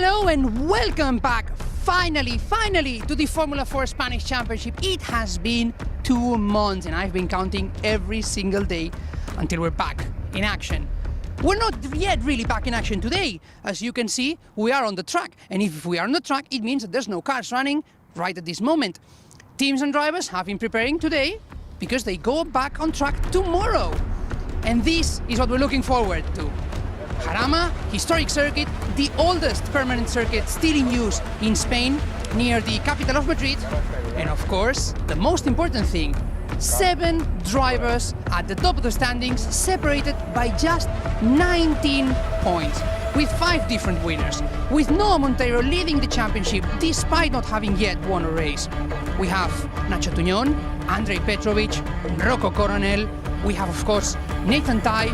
Hello and welcome back, finally, to the Formula 4 Spanish Championship. It has been 2 months and I've been counting every single day until we're back in action. We're not yet really back in action today. As you can see, we are on the track. And if we are on the track, it means that there's no cars running right at this moment. Teams and drivers have been preparing today because they go back on track tomorrow. And this is what we're looking forward to. Jarama, historic circuit, the oldest permanent circuit still in use in Spain, near the capital of Madrid. And of course, the most important thing, 7 drivers at the top of the standings, separated by just 19 points, with 5 different winners, with Noah Montero leading the championship despite not having yet won a race. We have Nacho Tuñón, Andrei Petrovic, Rocco Coronel, we have of course Nathan Tai,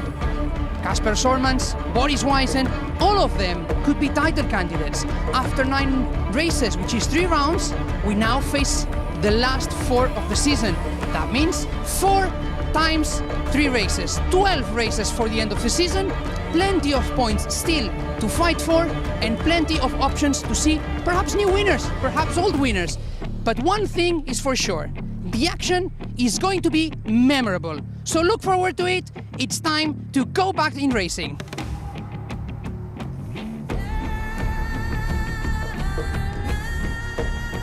Kasper Sormans, Boris Weisen. All of them could be title candidates. After 9 races, which is 3 rounds, we now face the last 4 of the season. That means 4 times 3 races, 12 races for the end of the season, plenty of points still to fight for, and plenty of options to see perhaps new winners, perhaps old winners. But one thing is for sure, the action is going to be memorable. So look forward to it. It's time to go back in racing.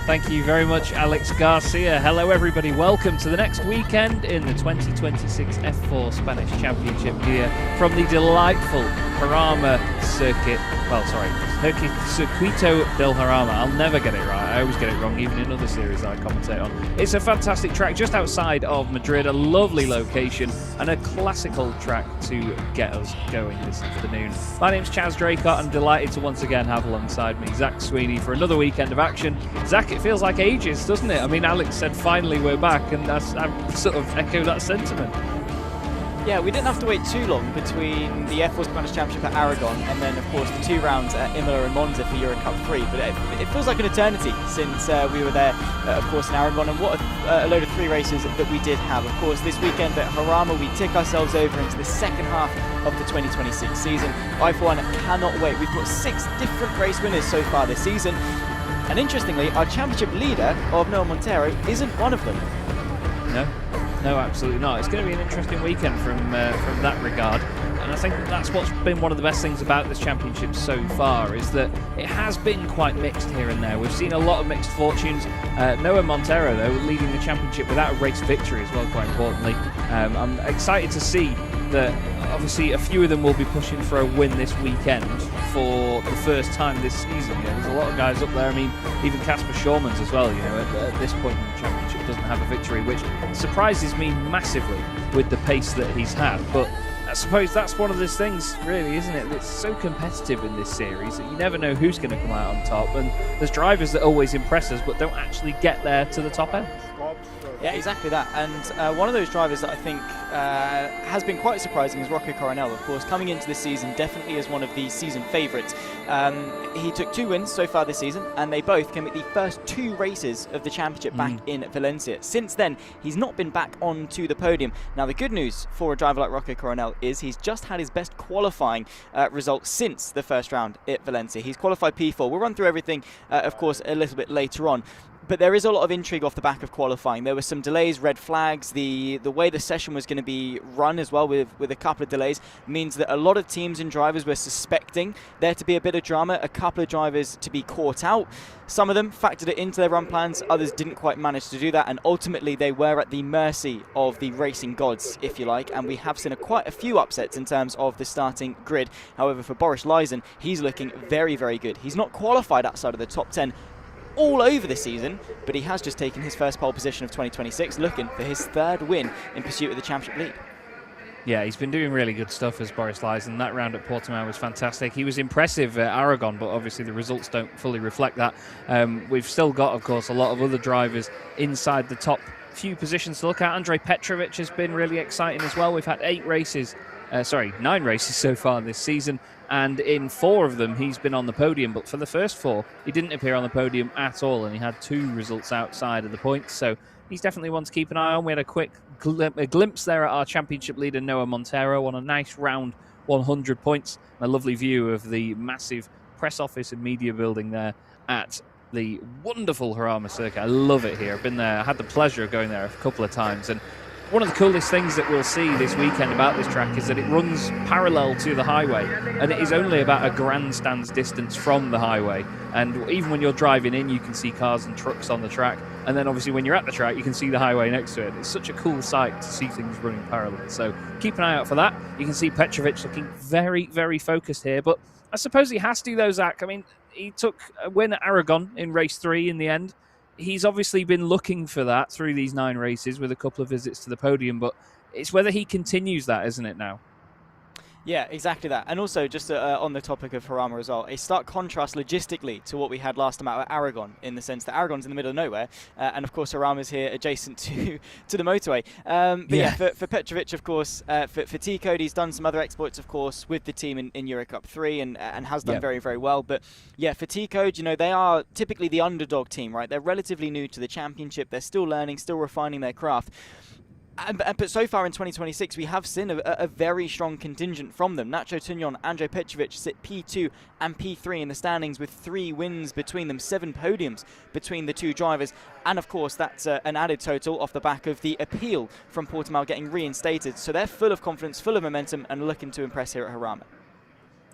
Thank you very much, Alex Garcia. Hello, everybody. Welcome to the next weekend in the 2026 F4 Spanish Championship here from the delightful Jarama circuit. Circuito del Jarama. I'll never get it right. I always get it wrong, even in other series that I commentate on. It's a fantastic track just outside of Madrid, a lovely location, and a classical track to get us going this afternoon. My name's Chaz Draycott. I'm delighted to once again have alongside me Zach Sweeney for another weekend of action. Zach, it feels like ages, doesn't it? I mean, Alex said finally we're back, and I sort of echo that sentiment. Yeah, we didn't have to wait too long between the F4 Spanish Championship at Aragon and then, of course, the 2 rounds at Imola and Monza for Euro Cup 3. But it feels like an eternity since we were there, of course, in Aragon. And what a load of 3 races that we did have. Of course, this weekend at Jarama, we tick ourselves over into the second half of the 2026 season. I, for one, cannot wait. We've got 6 different race winners so far this season. And interestingly, our championship leader of Noah Montero isn't one of them. No, absolutely not. It's going to be an interesting weekend from that regard. And I think that's what's been one of the best things about this championship so far, is that it has been quite mixed here and there. We've seen a lot of mixed fortunes. Noah Montero, though, leading the championship without a race victory as well, quite importantly. I'm excited to see that obviously a few of them will be pushing for a win this weekend for the first time this season. There's a lot of guys up there. I mean, even Kasper Schormans as well, at this point in the championship doesn't have a victory, which surprises me massively with the pace that he's had. But I suppose that's one of those things, really, isn't it? It's so competitive in this series that you never know who's going to come out on top. And there's drivers that always impress us but don't actually get there to the top end. Yeah, exactly that. And one of those drivers that I think has been quite surprising is Rocco Coronel, of course, coming into this season definitely as one of the season favourites. He took 2 wins so far this season, and they both came at the first 2 races of the championship back in Valencia. Since then, he's not been back onto the podium. Now, the good news for a driver like Rocco Coronel is he's just had his best qualifying result since the first round at Valencia. He's qualified P4. We'll run through everything, of course, a little bit later on. But there is a lot of intrigue off the back of qualifying. There were some delays, red flags. The way the session was going to be run as well, with a couple of delays, means that a lot of teams and drivers were suspecting there to be a bit of drama, a couple of drivers to be caught out. Some of them factored it into their run plans, others didn't quite manage to do that, and ultimately they were at the mercy of the racing gods, if you like, and we have seen quite a few upsets in terms of the starting grid. However, for Boris Weisen, he's looking very, very good. He's not qualified outside of the top 10 all over the season, but he has just taken his first pole position of 2026, looking for his 3rd win in pursuit of the championship lead. Yeah, he's been doing really good stuff as Boris Weisen. That round at Portimao was fantastic. He was impressive at Aragon, but obviously the results don't fully reflect that. We've still got, of course, a lot of other drivers inside the top few positions to look at. Andrei Petrovic has been really exciting as well. We've had 9 races so far this season, and in 4 of them he's been on the podium, but for the first 4 he didn't appear on the podium at all, and he had 2 results outside of the points, so he's definitely one to keep an eye on. We had a quick glimpse there at our championship leader Noah Montero on a nice round 100 points, and a lovely view of the massive press office and media building there at the wonderful Jarama circuit. I love it here. I've been there. I had the pleasure of going there a couple of times. And one of the coolest things that we'll see this weekend about this track is that it runs parallel to the highway, and it is only about a grandstand's distance from the highway. And even when you're driving in, you can see cars and trucks on the track. And then obviously when you're at the track, you can see the highway next to it. It's such a cool sight to see things running parallel. So keep an eye out for that. You can see Petrovic looking very, very focused here. But I suppose he has to, though, Zach. I mean, he took a win at Aragon in race 3 in the end. He's obviously been looking for that through these 9 races with a couple of visits to the podium, but it's whether he continues that, isn't it, now? Yeah, exactly that. And also, just on the topic of Jarama as well, a stark contrast logistically to what we had last time out at Aragon, in the sense that Aragon's in the middle of nowhere, and of course Jarama's here adjacent to the motorway. For Petrovic, of course, for T-Code, he's done some other exploits, of course, with the team in Euro Cup 3 and has done very, very well. But yeah, for T-Code, they are typically the underdog team, right? They're relatively new to the championship. They're still learning, still refining their craft. But so far in 2026, we have seen a very strong contingent from them. Nacho Tugnon, Andrej Petrovic sit P2 and P3 in the standings with 3 wins between them, 7 podiums between the 2 drivers. And of course, that's an added total off the back of the appeal from Portimao getting reinstated. So they're full of confidence, full of momentum, and looking to impress here at Jarama.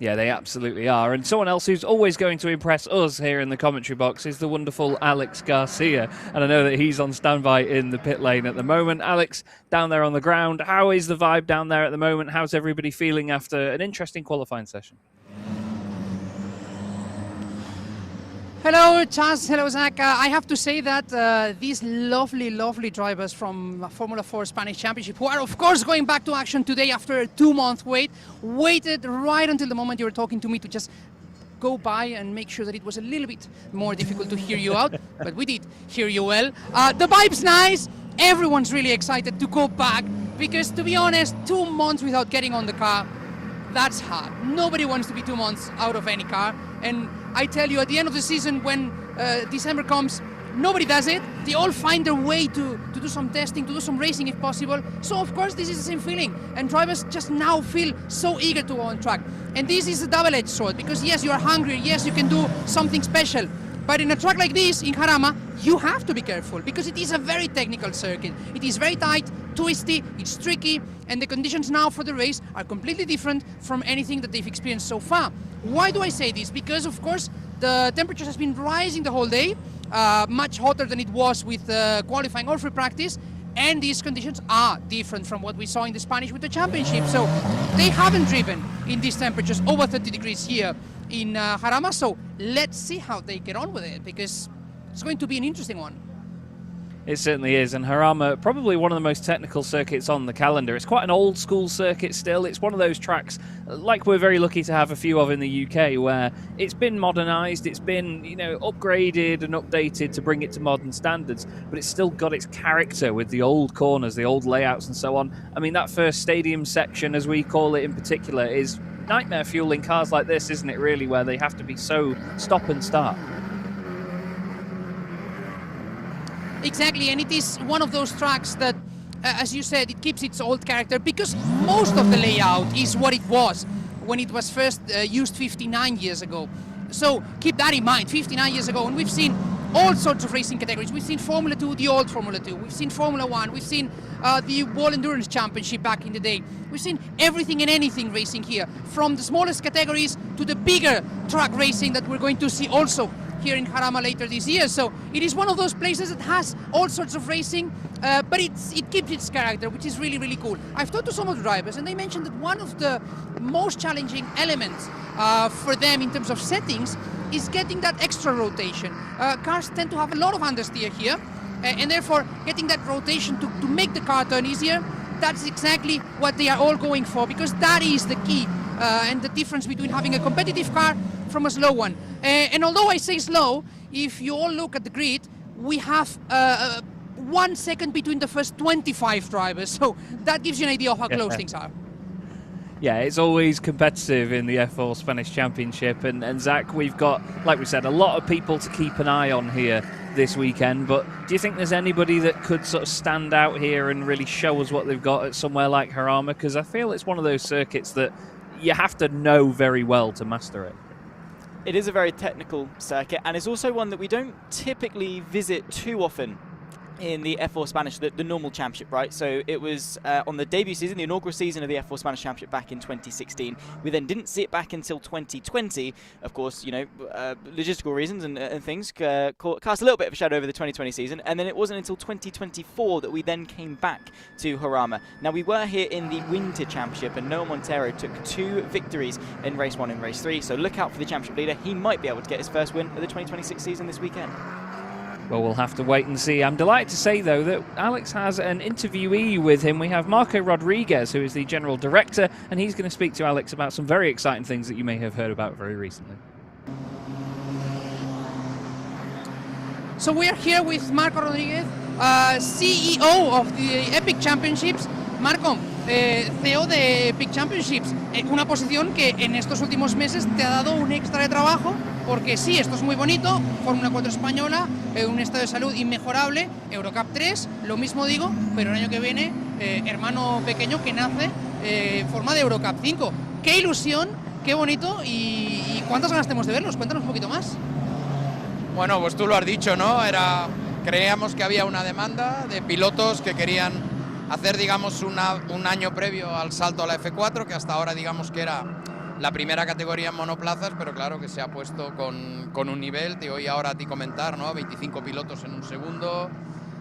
Yeah, they absolutely are. And someone else who's always going to impress us here in the commentary box is the wonderful Alex Garcia. And I know that he's on standby in the pit lane at the moment. Alex, down there on the ground, how is the vibe down there at the moment? How's everybody feeling after an interesting qualifying session? Hello, Chaz. Hello, Zach. I have to say that these lovely, lovely drivers from Formula 4 Spanish Championship, who are, of course, going back to action today after a 2-month wait, waited right until the moment you were talking to me to just go by and make sure that it was a little bit more difficult to hear you out, but we did hear you well. The vibe's nice. Everyone's really excited to go back because, to be honest, 2 months without getting on the car, that's hard. Nobody wants to be 2 months out of any car. And I tell you, at the end of the season, when December comes, nobody does it. They all find their way to do some testing, to do some racing if possible. So, of course, this is the same feeling. And drivers just now feel so eager to go on track. And this is a double-edged sword because, yes, you are hungry. Yes, you can do something special. But in a track like this, in Jarama, you have to be careful because it is a very technical circuit. It is very tight, twisty, it's tricky, and the conditions now for the race are completely different from anything that they've experienced so far. Why do I say this? Because, of course, the temperature has been rising the whole day, much hotter than it was with qualifying or free practice, and these conditions are different from what we saw in the Spanish with the championship. So they haven't driven in these temperatures over 30 degrees here in Jarama, so let's see how they get on with it, because it's going to be an interesting one. It certainly is, and Jarama, probably one of the most technical circuits on the calendar. It's quite an old school circuit still. It's one of those tracks, like we're very lucky to have a few of in the UK, where it's been modernised, it's been, upgraded and updated to bring it to modern standards, but it's still got its character with the old corners, the old layouts and so on. I mean, that first stadium section, as we call it in particular, is nightmare fuel in cars like this, isn't it, really, where they have to be so stop and start. Exactly, and it is one of those tracks that, as you said, it keeps its old character because most of the layout is what it was when it was first used 59 years ago. So keep that in mind, 59 years ago, and we've seen all sorts of racing categories. We've seen Formula 2, the old Formula 2. We've seen Formula 1. We've seen the World Endurance Championship back in the day. We've seen everything and anything racing here, from the smallest categories to the bigger track racing that we're going to see also here in Jarama later this year. So it is one of those places that has all sorts of racing, but it keeps its character, which is really, really cool. I've talked to some of the drivers, and they mentioned that one of the most challenging elements for them in terms of settings is getting that extra rotation. Cars tend to have a lot of understeer here, and therefore getting that rotation to make the car turn easier, that's exactly what they are all going for, because that is the key and the difference between having a competitive car from a slow one. And although I say slow, if you all look at the grid, we have 1 second between the first 25 drivers, so that gives you an idea of how close things are. Yeah, it's always competitive in the F4 Spanish Championship, and Zach, we've got, like we said, a lot of people to keep an eye on here this weekend, but do you think there's anybody that could sort of stand out here and really show us what they've got at somewhere like Jarama? Because I feel it's one of those circuits that you have to know very well to master it. It is a very technical circuit, and it's also one that we don't typically visit too often in the F4 Spanish, the normal championship, right? So it was on the debut season, the inaugural season of the F4 Spanish Championship back in 2016. We then didn't see it back until 2020. Of course, you know, logistical reasons and things cast a little bit of a shadow over the 2020 season. And then it wasn't until 2024 that we then came back to Jarama. Now, we were here in the Winter Championship, and Noah Montero took 2 victories in Race 1 and Race 3. So look out for the championship leader. He might be able to get his first win of the 2026 season this weekend. Well, we'll have to wait and see. I'm delighted to say, though, that Alex has an interviewee with him. We have Marco Rodriguez, who is the general director, and he's going to speak to Alex about some very exciting things that you may have heard about very recently. So we are here with Marco Rodriguez, CEO of the Epic Championships. Marco, CEO de Epic Championships, una posición que en estos últimos meses te ha dado un extra de trabajo, porque sí, esto es muy bonito, Fórmula 4 española, un estado de salud inmejorable, Eurocup 3, lo mismo digo, pero el año que viene, hermano pequeño que nace forma de Eurocup 5. ¡Qué ilusión, qué bonito y cuántas ganas tenemos de verlos! Cuéntanos un poquito más. Bueno, pues tú lo has dicho, ¿no? Creíamos que había una demanda de pilotos que querían hacer, digamos, un año previo al salto a la F4, que hasta ahora, digamos, que era la primera categoría en monoplazas, pero claro que se ha puesto con un nivel. Te oí ahora a ti comentar, ¿no? 25 pilotos en un segundo.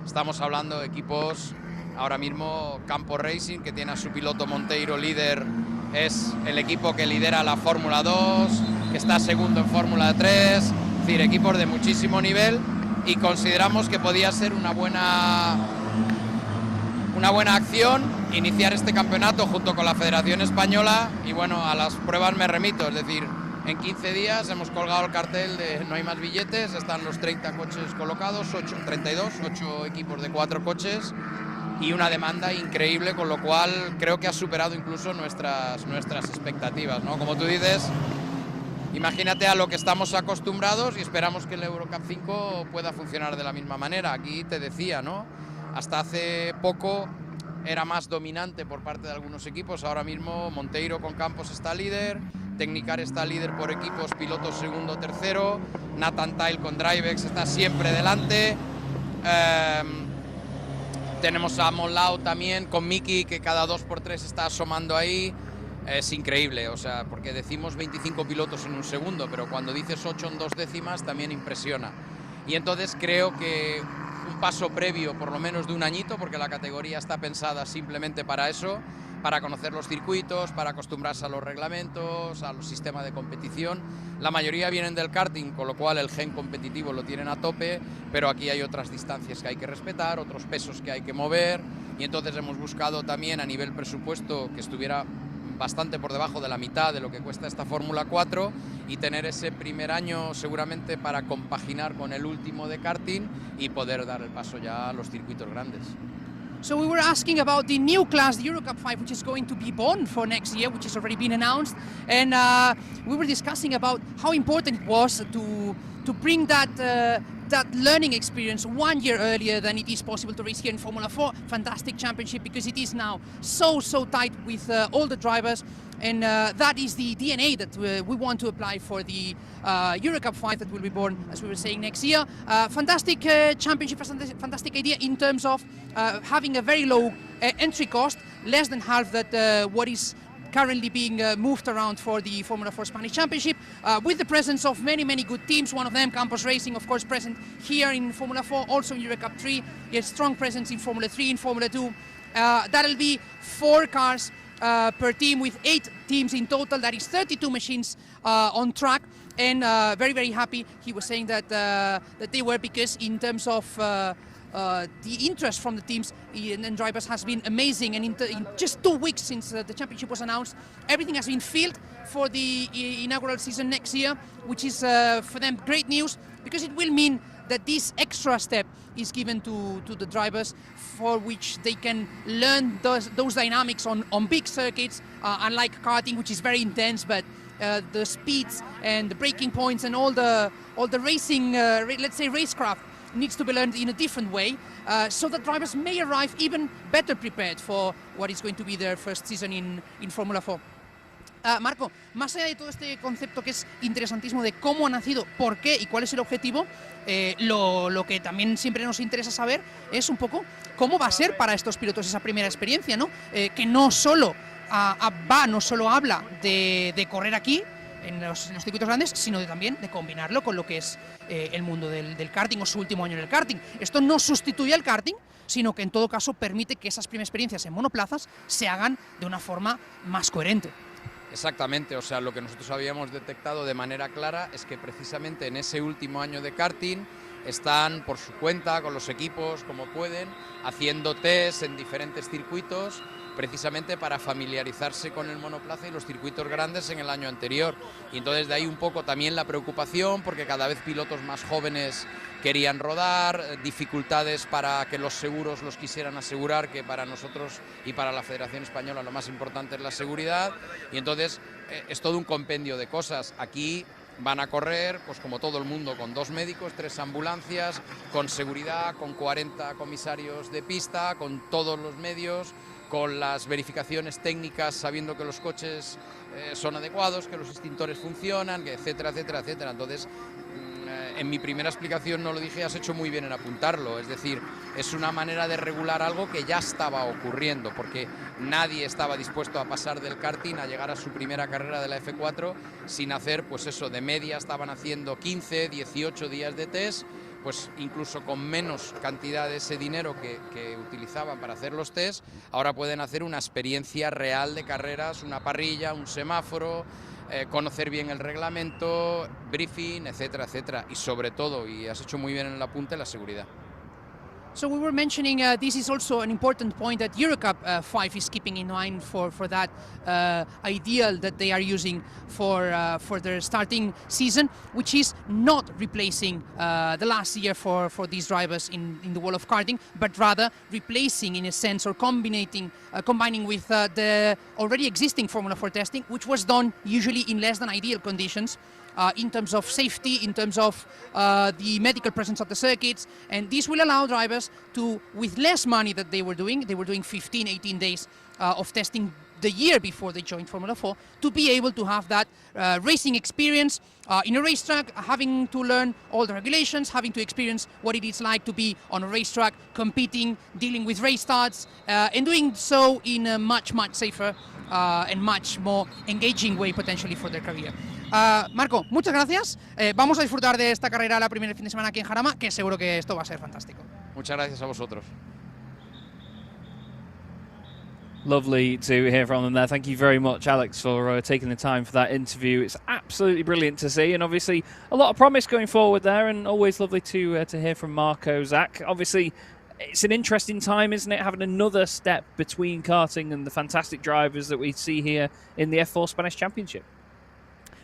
Estamos hablando de equipos, ahora mismo Campo Racing, que tiene a su piloto Monteiro líder, es el equipo que lidera la Fórmula 2, que está segundo en Fórmula 3, es decir, equipos de muchísimo nivel, y consideramos que podía ser una buena acción iniciar este campeonato junto con la Federación Española. Y bueno, a las pruebas me remito, es decir, en 15 días hemos colgado el cartel de no hay más billetes, están los 30 coches colocados, 8 equipos de 4 coches y una demanda increíble, con lo cual creo que ha superado incluso nuestras expectativas, ¿no? Como tú dices, imagínate a lo que estamos acostumbrados y esperamos que el Eurocup 5 pueda funcionar de la misma manera. Aquí te decía, ¿no? Hasta hace poco era más dominante por parte de algunos equipos. Ahora mismo Monteiro con Campos está líder, Technicar está líder por equipos, pilotos segundo, tercero, Nathan Tyle con Drivex está siempre delante. Tenemos a Monlau también con Miki, que cada 2x3 está asomando ahí. Es increíble, o sea, porque decimos 25 pilotos en un segundo, pero cuando dices 8 en 2 décimas también impresiona. Y entonces creo que un paso previo, por lo menos de un añito, porque la categoría está pensada simplemente para eso, para conocer los circuitos, para acostumbrarse a los reglamentos, a los sistemas de competición. La mayoría vienen del karting, con lo cual el gen competitivo lo tienen a tope, pero aquí hay otras distancias que hay que respetar, otros pesos que hay que mover, y entonces hemos buscado también a nivel presupuesto que estuviera bastante por debajo de la mitad de lo que cuesta esta Fórmula 4 y tener ese primer año seguramente para compaginar con el último de karting y poder dar el paso ya a los circuitos grandes. So we were asking about the new class, the Eurocup 5, which is going to be born for next year, which has already been announced, and we were discussing about how important it was to bring that learning experience 1 year earlier than it is possible to race here in Formula 4. Fantastic championship, because it is now so tight with all the drivers, and that is the DNA that we want to apply for the Eurocup 5 that will be born, as we were saying, next year. Fantastic championship, fantastic idea in terms of having a very low entry cost, less than half that what is currently being moved around for the Formula 4 Spanish Championship, with the presence of many good teams. One of them, Campos Racing, of course, present here in Formula 4, also in Eurocup 3. Yes, strong presence in Formula 3, in Formula 2. That'll be 4 cars per team, with 8 teams in total. That is 32 machines on track, and very happy. He was saying that they were, because in terms of the interest from the teams and drivers has been amazing, and in just 2 weeks since the championship was announced, everything has been filled for the inaugural season next year, which is for them great news, because it will mean that this extra step is given to the drivers, for which they can learn those dynamics on big circuits, unlike karting, which is very intense, but the speeds and the braking points and all the racing, let's say racecraft, needs to be learned in a different way, so that drivers may arrive even better prepared for what is going to be their first season in Formula 4. Marco, más allá de todo este concepto que es interesantísimo de cómo ha nacido, por qué y cuál es el objetivo, lo que también siempre nos interesa saber es un poco cómo va a ser para estos pilotos esa primera experiencia, ¿no? Que no solo no solo habla de correr aquí, en los circuitos grandes, sino también de combinarlo con lo que es el mundo del karting o su último año en el karting. Esto no sustituye al karting, sino que en todo caso permite que esas primeras experiencias en monoplazas se hagan de una forma más coherente. Exactamente, o sea, lo que nosotros habíamos detectado de manera clara es que precisamente en ese último año de karting están por su cuenta, con los equipos, como pueden, haciendo test en diferentes circuitos, precisamente para familiarizarse con el monoplaza y los circuitos grandes en el año anterior. Y entonces de ahí un poco también la preocupación, porque cada vez pilotos más jóvenes querían rodar, dificultades para que los seguros los quisieran asegurar, que para nosotros y para la Federación Española lo más importante es la seguridad, y entonces es todo un compendio de cosas. Aquí van a correr, pues como todo el mundo, con 2 médicos, 3 ambulancias, con seguridad, con 40 comisarios de pista, con todos los medios, con las verificaciones técnicas, sabiendo que los coches son adecuados, que los extintores funcionan, etcétera, etcétera, etcétera. Entonces, en mi primera explicación no lo dije, has hecho muy bien en apuntarlo, es decir, es una manera de regular algo que ya estaba ocurriendo, porque nadie estaba dispuesto a pasar del karting a llegar a su primera carrera de la F4 sin hacer, pues eso, de media estaban haciendo 15, 18 días de test, pues incluso con menos cantidad de ese dinero que utilizaban para hacer los test, ahora pueden hacer una experiencia real de carreras, una parrilla, un semáforo, conocer bien el reglamento, briefing, etcétera, etcétera, y sobre todo, y has hecho muy bien en el apunte, la seguridad. So we were mentioning this is also an important point that Eurocup 5 is keeping in mind for that ideal that they are using for their starting season, which is not replacing the last year for these drivers in the world of karting, but rather replacing in a sense or combining with the already existing Formula 4 testing, which was done usually in less than ideal conditions. In terms of safety, in terms of the medical presence of the circuits, and this will allow drivers to, with less money that they were doing 15, 18 days of testing the year before they joined Formula 4, to be able to have that racing experience in a racetrack, having to learn all the regulations, having to experience what it is like to be on a racetrack, competing, dealing with race starts, and doing so in a much, much safer and much more engaging way potentially for their career. Marco, muchas gracias. Vamos a disfrutar de esta carrera la primer fin de semana aquí en Jarama, que seguro que esto va a ser fantástico. Muchas gracias a vosotros. Lovely to hear from them there. Thank you very much, Alex, for taking the time for that interview. It's absolutely brilliant to see, and obviously a lot of promise going forward there, and always lovely to hear from Marco. Zach, obviously it's an interesting time, isn't it, having another step between karting and the fantastic drivers that we see here in the F4 Spanish Championship.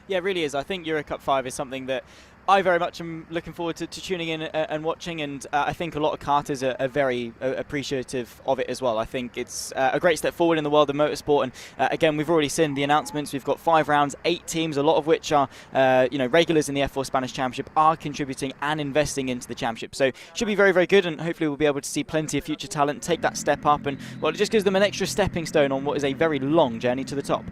Yeah, it really is. I think Eurocup 5 is something that I very much am looking forward to tuning in and watching, and I think a lot of karters are very appreciative of it as well. I think it's a great step forward in the world of motorsport, and again, we've already seen the announcements. We've got 5 rounds, 8 teams, a lot of which are regulars in the F4 Spanish Championship, are contributing and investing into the championship. So it should be very, very good, and hopefully we'll be able to see plenty of future talent take that step up, and well, it just gives them an extra stepping stone on what is a very long journey to the top.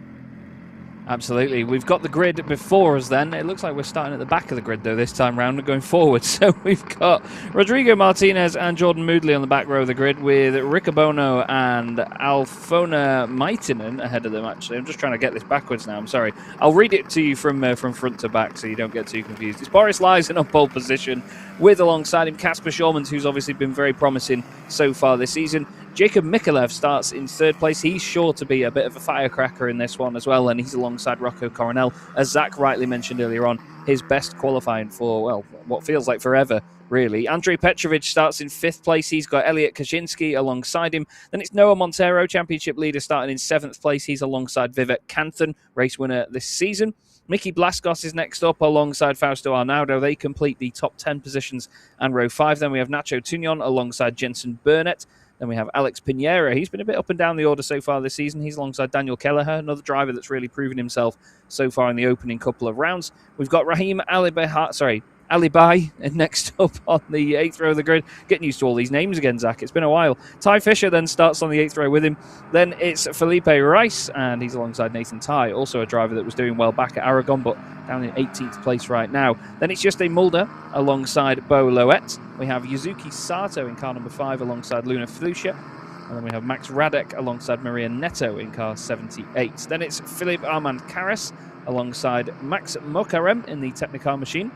Absolutely. We've got the grid before us then. It looks like we're starting at the back of the grid, though, this time round and going forward. So we've got Rodrigo Martinez and Jordan Moodley on the back row of the grid, with Riccobono and Alfona Maitinen ahead of them, actually. I'm just trying to get this backwards now. I'm sorry. I'll read it to you from front to back so you don't get too confused. It's Boris Leisen on pole position, with alongside him Kasper Schulmans, who's obviously been very promising so far this season. Jacob Mikulev starts in 3rd place. He's sure to be a bit of a firecracker in this one as well, and he's alongside Rocco Coronel, as Zach rightly mentioned earlier on, his best qualifying for, well, what feels like forever, really. Andrei Petrovic starts in 5th place. He's got Elliot Kaczynski alongside him. Then it's Noah Montero, championship leader, starting in 7th place. He's alongside Vivek Kanthan, race winner this season. Mickey Blaskos is next up alongside Fausto Arnaudo. They complete the top 10 positions and row 5. Then we have Nacho Tunion alongside Jensen Burnett. Then we have Alex Pinheiro. He's been a bit up and down the order so far this season. He's alongside Daniel Kelleher, another driver that's really proven himself so far in the opening couple of rounds. We've got Rahim Alibi, and next up on the 8th row of the grid. Getting used to all these names again, Zach. It's been a while. Ty Fisher then starts on the 8th row with him. Then it's Felipe Rice, and he's alongside Nathan Ty, also a driver that was doing well back at Aragon, but down in 18th place right now. Then it's Juste Mulder alongside Bo Loet. We have Yuzuki Sato in car number 5 alongside Luna Flucia. And then we have Max Radek alongside Maria Neto in car 78. Then it's Philippe Armand Carras alongside Max Mokarem in the Technicar machine.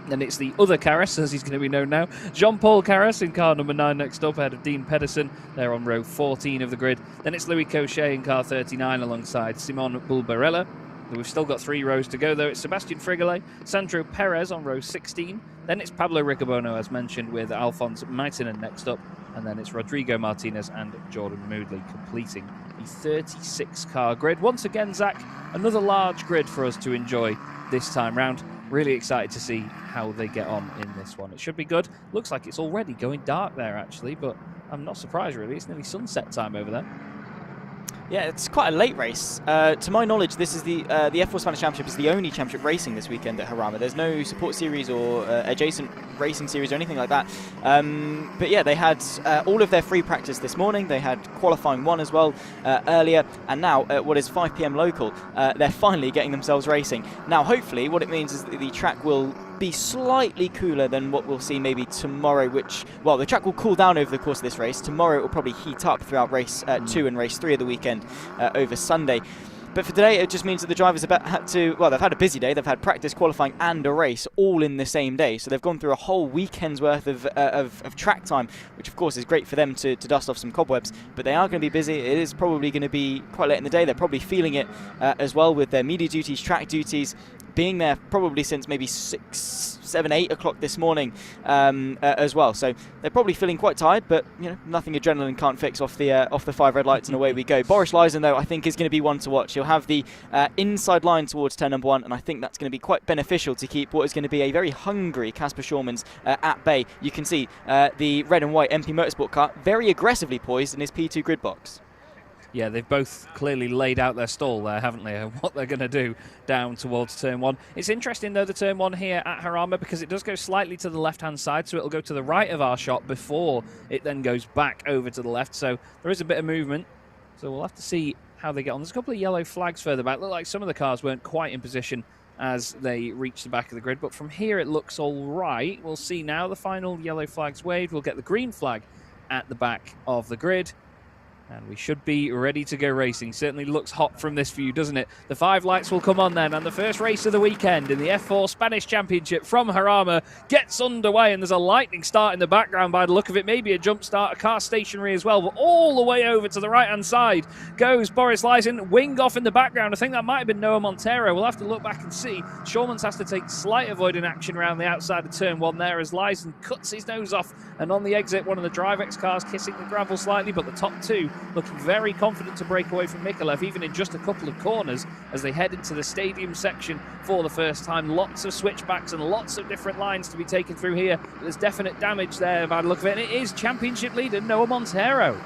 Then it's the other Carras, as he's going to be known now, Jean-Paul Carras in car number 9 next up, ahead of Dean Pedersen. They're on row 14 of the grid. Then it's Louis Cochet in car 39 alongside Simon Bulbarella. We've still got 3 rows to go, though. It's Sebastian Frigole, Sandro Perez on row 16. Then it's Pablo Ricobono, as mentioned, with Alphonse Maitinen next up. And then it's Rodrigo Martinez and Jordan Moodley completing the 36-car grid. Once again, Zach, another large grid for us to enjoy this time round. Really excited to see how they get on in this one. It should be good. Looks like it's already going dark there, actually, but I'm not surprised, really. It's nearly sunset time over there. Yeah, it's quite a late race. To my knowledge, this is the F4 Spanish Championship is the only championship racing this weekend at Jarama. There's no support series or adjacent racing series or anything like that. But yeah, they had all of their free practice this morning. They had qualifying 1 as well earlier, and now at what is 5 p.m. local, they're finally getting themselves racing. Now, hopefully, what it means is that the track will be slightly cooler than what we'll see maybe tomorrow, which, well, the track will cool down over the course of this race. Tomorrow it will probably heat up throughout race 2 and race 3 of the weekend over Sunday. But for today, it just means that the drivers have had to, well, they've had a busy day. They've had practice, qualifying and a race all in the same day. So they've gone through a whole weekend's worth of track time, which of course is great for them to dust off some cobwebs. But they are going to be busy. It is probably going to be quite late in the day. They're probably feeling it as well with their media duties, track duties, being there probably since maybe 6, 7, 8 o'clock this morning as well. So they're probably feeling quite tired, but you know, nothing adrenaline can't fix off the 5 red lights, and away we go. Boris Lysen, though, I think is going to be one to watch. He'll have the inside line towards turn number 1, and I think that's going to be quite beneficial to keep what is going to be a very hungry Casper Schormans at bay. You can see the red and white MP Motorsport car very aggressively poised in his P2 grid box. Yeah, they've both clearly laid out their stall there, haven't they, and what they're going to do down towards turn 1. It's interesting, though, the turn 1 here at Jarama, because it does go slightly to the left-hand side, so it'll go to the right of our shot before it then goes back over to the left. So there is a bit of movement, so we'll have to see how they get on. There's a couple of yellow flags further back. Look like some of the cars weren't quite in position as they reach the back of the grid, but from here it looks all right. We'll see now. The final yellow flag's waved. We'll get the green flag at the back of the grid. And we should be ready to go racing. Certainly looks hot from this view, doesn't it? The 5 lights will come on then, and the first race of the weekend in the F4 Spanish Championship from Jarama gets underway, and there's a lightning start in the background by the look of it. Maybe a jump start, a car stationary as well, but all the way over to the right-hand side goes Boris Lysen, wing off in the background. I think that might have been Noah Montero. We'll have to look back and see. Schormans has to take slight avoiding action around the outside of turn 1 there as Lysen cuts his nose off, and on the exit, one of the DriveX cars kissing the gravel slightly, but the top 2 looking very confident to break away from Mikolev, even in just a couple of corners as they head into the stadium section for the first time. Lots of switchbacks and lots of different lines to be taken through here. There's definite damage there by the look of it, and it is championship leader Noah Montero.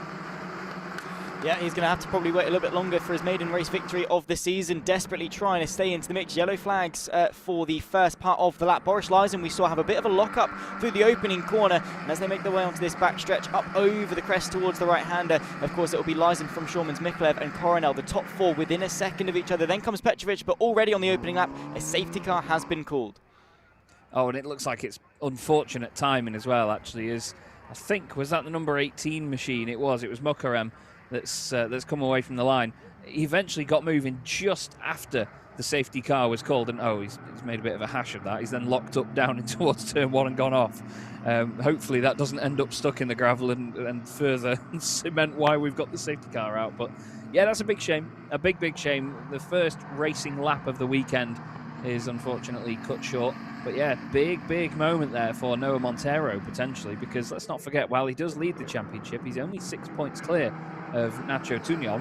Yeah, he's going to have to probably wait a little bit longer for his maiden race victory of the season, desperately trying to stay into the mix. Yellow flags for the first part of the lap. Boris Lysen, we saw have a bit of a lock-up through the opening corner, and as they make their way onto this back stretch up over the crest towards the right-hander, of course it will be Lysen from Schormans, Mikolev and Coronel, the top 4 within a second of each other. Then comes Petrovic, but already on the opening lap, a safety car has been called. Oh, and it looks like it's unfortunate timing as well, actually. I think, was that the number 18 machine? It was Mokarem that's come away from the line. He eventually got moving just after the safety car was called, and he's made a bit of a hash of that. He's then locked up down in towards turn 1 and gone off. Hopefully that doesn't end up stuck in the gravel and further cement why we've got the safety car out. But yeah, that's a big shame. A big shame. The first racing lap of the weekend is unfortunately cut short. But yeah, big moment there for Noah Montero potentially, because let's not forget, while he does lead the championship, he's only 6 points clear of Nacho Tunion.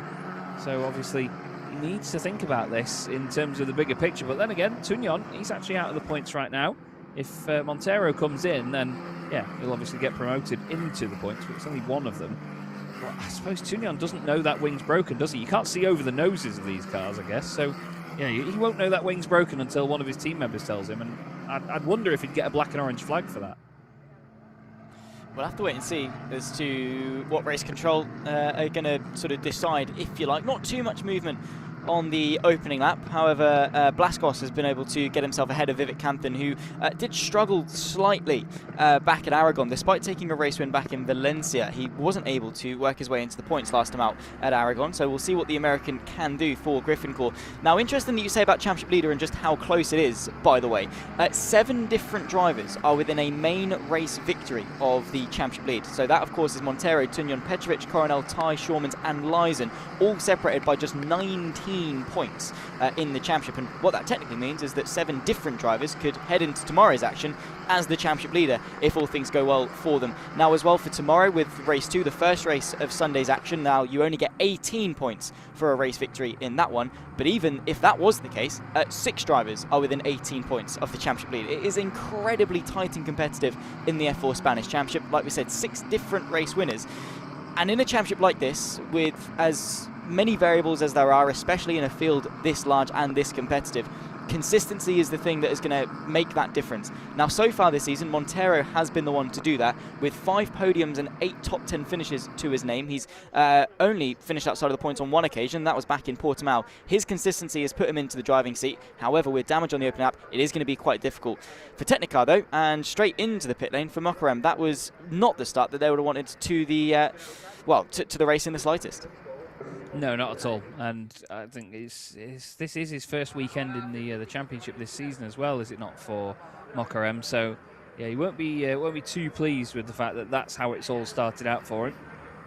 So obviously he needs to think about this in terms of the bigger picture. But then again, Tunion, he's actually out of the points right now. If Montero comes in, then yeah, he'll obviously get promoted into the points, but it's only one of them. But I suppose Tunion doesn't know that wing's broken, does he? You can't see over the noses of these cars, I guess. So yeah, he won't know that wing's broken until one of his team members tells him, and I'd wonder if he'd get a black and orange flag for that. We'll have to wait and see as to what race control are going to sort of decide, if you like. Not too much movement on the opening lap. However, Blaskos has been able to get himself ahead of Vivek Kanthan, who did struggle slightly back at Aragon. Despite taking a race win back in Valencia, he wasn't able to work his way into the points last time out at Aragon. So we'll see what the American can do for Griffincourt. Now, interesting that you say about championship leader and just how close it is, by the way. 7 different drivers are within a main race victory of the championship lead. So that, of course, is Montero, Tunyon, Petrovic, Coronel, Tai, Shawmans and Lysen, all separated by just 19 points in the championship. And what that technically means is that 7 different drivers could head into tomorrow's action as the championship leader if all things go well for them. Now, as well, for tomorrow with race 2, the first race of Sunday's action, now you only get 18 points for a race victory in that one. But even if that was the case, 6 drivers are within 18 points of the championship lead. It is incredibly tight and competitive in the F4 Spanish Championship. Like we said, 6 different race winners. And in a championship like this, with as many variables as there are, especially in a field this large and this competitive, consistency is the thing that is going to make that difference. Now, so far this season, Montero has been the one to do that, with 5 podiums and 8 top 10 finishes to his name. He's only finished outside of the points on 1 occasion. That was back in Portimao. His consistency has put him into the driving seat. However, with damage on the open lap, it is going to be quite difficult for Technicar, though, and straight into the pit lane for Mokarem. That was not the start that they would have wanted to the to the race in the slightest. No, not at all. And I think this is his first weekend in the championship this season as well, is it not, for Mokarem? So yeah, he won't be too pleased with the fact that that's how it's all started out for him.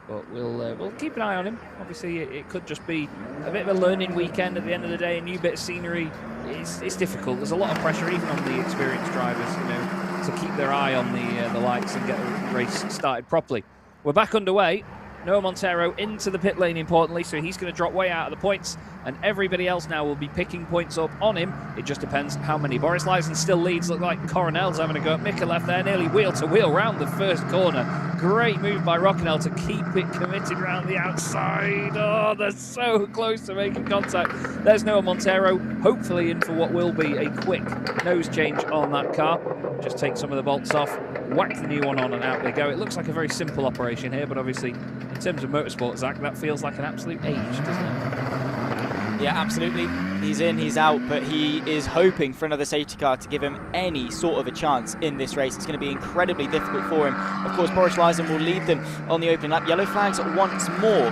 But we'll keep an eye on him. Obviously, it could just be a bit of a learning weekend at the end of the day. A new bit of scenery. It's difficult. There's a lot of pressure even on the experienced drivers, to keep their eye on the lights and get the race started properly. We're back underway. Noah Montero into the pit lane, importantly, so he's going to drop way out of the points, and everybody else now will be picking points up on him. It just depends how many. Boris Lysen still leads. Look like Coronel's having a go at Mika left there, nearly wheel-to-wheel round the first corner. Great move by Rockenell to keep it committed round the outside. Oh, they're so close to making contact. There's Noah Montero, hopefully in for what will be a quick nose change on that car. Just take some of the bolts off, whack the new one on, and out they go. It looks like a very simple operation here, but obviously, in terms of motorsport, Zach, that feels like an absolute age, doesn't it? Yeah, absolutely. He's in, he's out, but he is hoping for another safety car to give him any sort of a chance in this race. It's going to be incredibly difficult for him. Of course, Boris Lysen will lead them on the opening lap. Yellow flags once more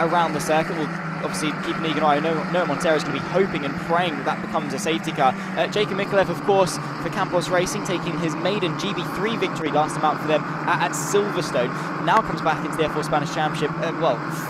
around the circuit. We'll obviously keep an eager eye. I know Noah Montero is going to be hoping and praying that becomes a safety car. Jacob Mikulev, of course, for Campos Racing, taking his maiden GB3 victory last time out for them at Silverstone. Now comes back into the F4 Spanish Championship,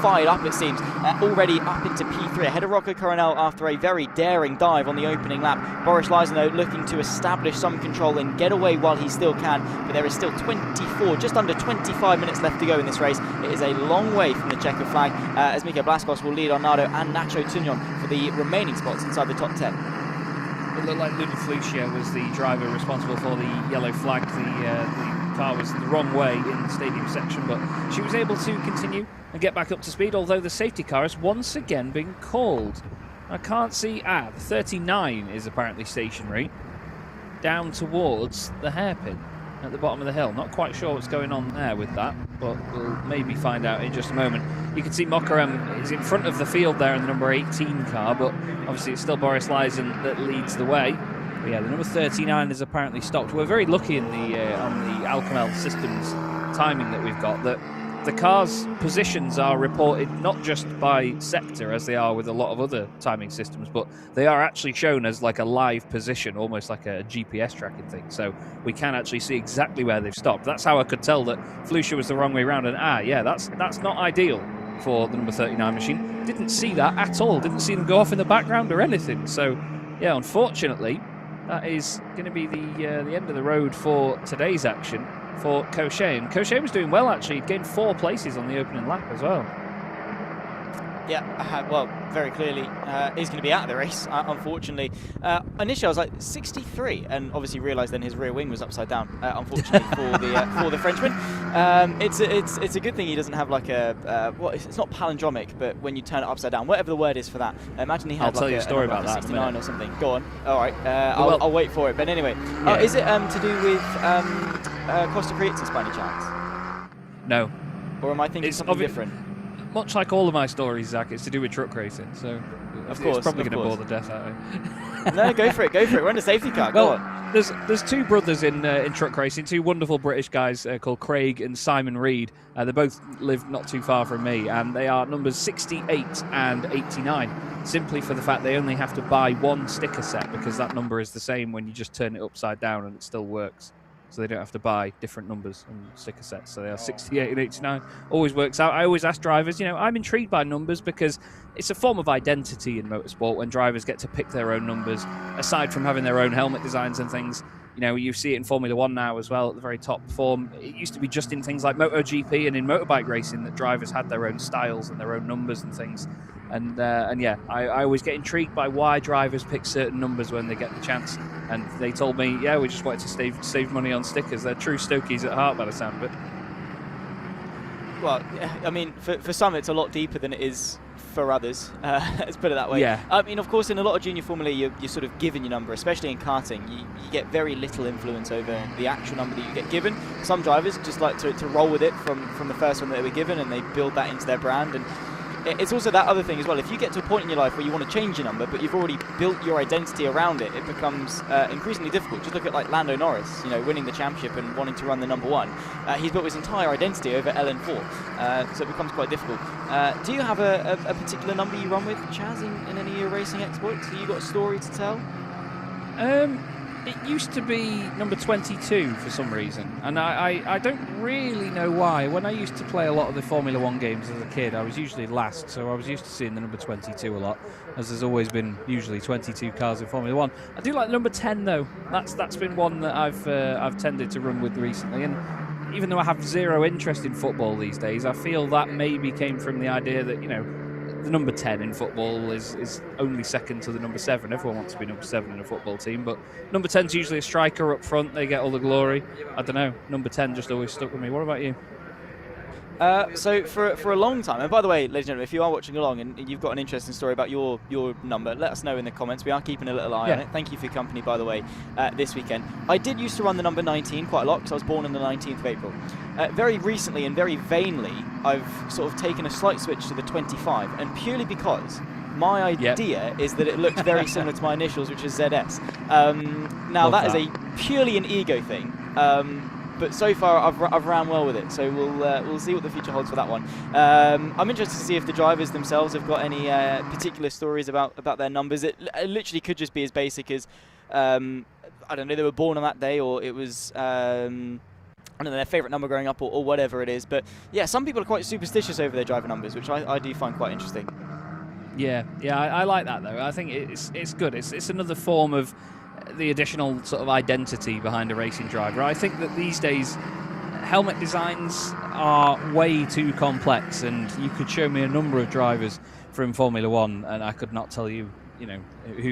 fired up it seems, already up into P3 ahead of Rocco Coronel after a very daring dive on the opening lap. Boris Lysen, though, looking to establish some control and get away while he still can, but there is still 24, just under 25 minutes left to go in this race. It is a long way from the checkered flag, as Miko Blaskos will lead Arnado and Nacho Tunyon for the remaining spots inside the top 10. It looked like Luna Flucia was the driver responsible for the yellow flag. The car was the wrong way in the stadium section, but she was able to continue and get back up to speed, although the safety car has once again been called. I can't see. The 39 is apparently stationary down towards the hairpin at the bottom of the hill. Not quite sure what's going on there with that, but we'll maybe find out in just a moment. You can see Mokarem is in front of the field there in the number 18 car, but obviously it's still Boris Lysen that leads the way. But yeah, the number 39 is apparently stopped. We're very lucky in on the Alcamel Systems timing that we've got, that the car's positions are reported not just by sector as they are with a lot of other timing systems, but they are actually shown as like a live position, almost like a GPS tracking thing. So we can actually see exactly where they've stopped. That's how I could tell that Flucia was the wrong way around. And yeah, that's not ideal for the number 39 machine. Didn't see that at all. Didn't see them go off in the background or anything. So yeah, unfortunately, that is going to be the end of the road for today's action for Cochet. And Cochet was doing well, actually. He'd gained 4 places on the opening lap as well. Yeah, well, very clearly he's going to be out of the race, unfortunately. Initially, I was like 63, and obviously realised then his rear wing was upside down. Unfortunately for the Frenchman, it's a good thing he doesn't have like a it's not palindromic, but when you turn it upside down, whatever the word is for that. Imagine he had I'll tell you a story about like that 69 or something. Go on. All right, I'll wait for it. But anyway, Yeah. Is it to do with Costa Creatis by any chance? No. Or am I thinking something different? Much like all of my stories, Zach, it's to do with truck racing, so Of course, it's probably of going to course. bore the death out of me. No, go for it. We're in a safety car. Go on. There's two brothers in truck racing, two wonderful British guys called Craig and Simon Reed. They both live not too far from me, and they are numbers 68 and 89, simply for the fact they only have to buy one sticker set, because that number is the same when you just turn it upside down and it still works. So they don't have to buy different numbers and sticker sets. So they are 68 and 89. Always works out. I always ask drivers, I'm intrigued by numbers because it's a form of identity in motorsport when drivers get to pick their own numbers, aside from having their own helmet designs and things. You see it in Formula One now as well at the very top form. It used to be just in things like MotoGP and in motorbike racing that drivers had their own styles and their own numbers and things. And I always get intrigued by why drivers pick certain numbers when they get the chance. And they told me, we just wanted to save money on stickers. They're true Stokies at heart by the sound of it. Well, I mean, for some it's a lot deeper than it is for others. Let's put it that way. Yeah. I mean, of course, in a lot of junior Formula, you're sort of given your number, especially in karting. You get very little influence over the actual number that you get given. Some drivers just like to roll with it from the first one that they were given, and they build that into their brand. And it's also that other thing as well. If you get to a point in your life where you want to change your number, but you've already built your identity around it, it becomes increasingly difficult. Just look at like Lando Norris, winning the championship and wanting to run the number one. He's built his entire identity over LN4, so it becomes quite difficult. Do you have a particular number you run with, Chaz, in any of your racing exploits? Have you got a story to tell? It used to be number 22 for some reason, and I don't really know why. When I used to play a lot of the Formula One games as a kid, I was usually last, so I was used to seeing the number 22 a lot, as there's always been usually 22 cars in Formula One. I do like number 10 though. That's been one that I've tended to run with recently, and even though I have zero interest in football these days, I feel that maybe came from the idea that the number 10 in football is only second to the number 7. Everyone wants to be number 7 in a football team, but number 10's usually a striker up front. They get all the glory. I don't know. Number 10 just always stuck with me. What about you? So for a long time, and by the way, ladies and gentlemen, if you are watching along and you've got an interesting story about your number, let us know in the comments. We are keeping a little eye on it. Thank you for your company, by the way, this weekend. I did used to run the number 19 quite a lot because I was born on the 19th of April. Very recently and very vainly, I've sort of taken a slight switch to the 25, and purely because my idea is that it looks very similar to my initials, which is ZS. Now that is a purely an ego thing. But so far, I've ran well with it, so we'll see what the future holds for that one. I'm interested to see if the drivers themselves have got any particular stories about their numbers. It literally could just be as basic as I don't know, they were born on that day, or it was I don't know, their favourite number growing up, or whatever it is. But yeah, some people are quite superstitious over their driver numbers, which I do find quite interesting. Yeah, I like that though. I think it's good. It's another form of the additional sort of identity behind a racing driver. I think that these days helmet designs are way too complex, and you could show me a number of drivers from Formula One and I could not tell you,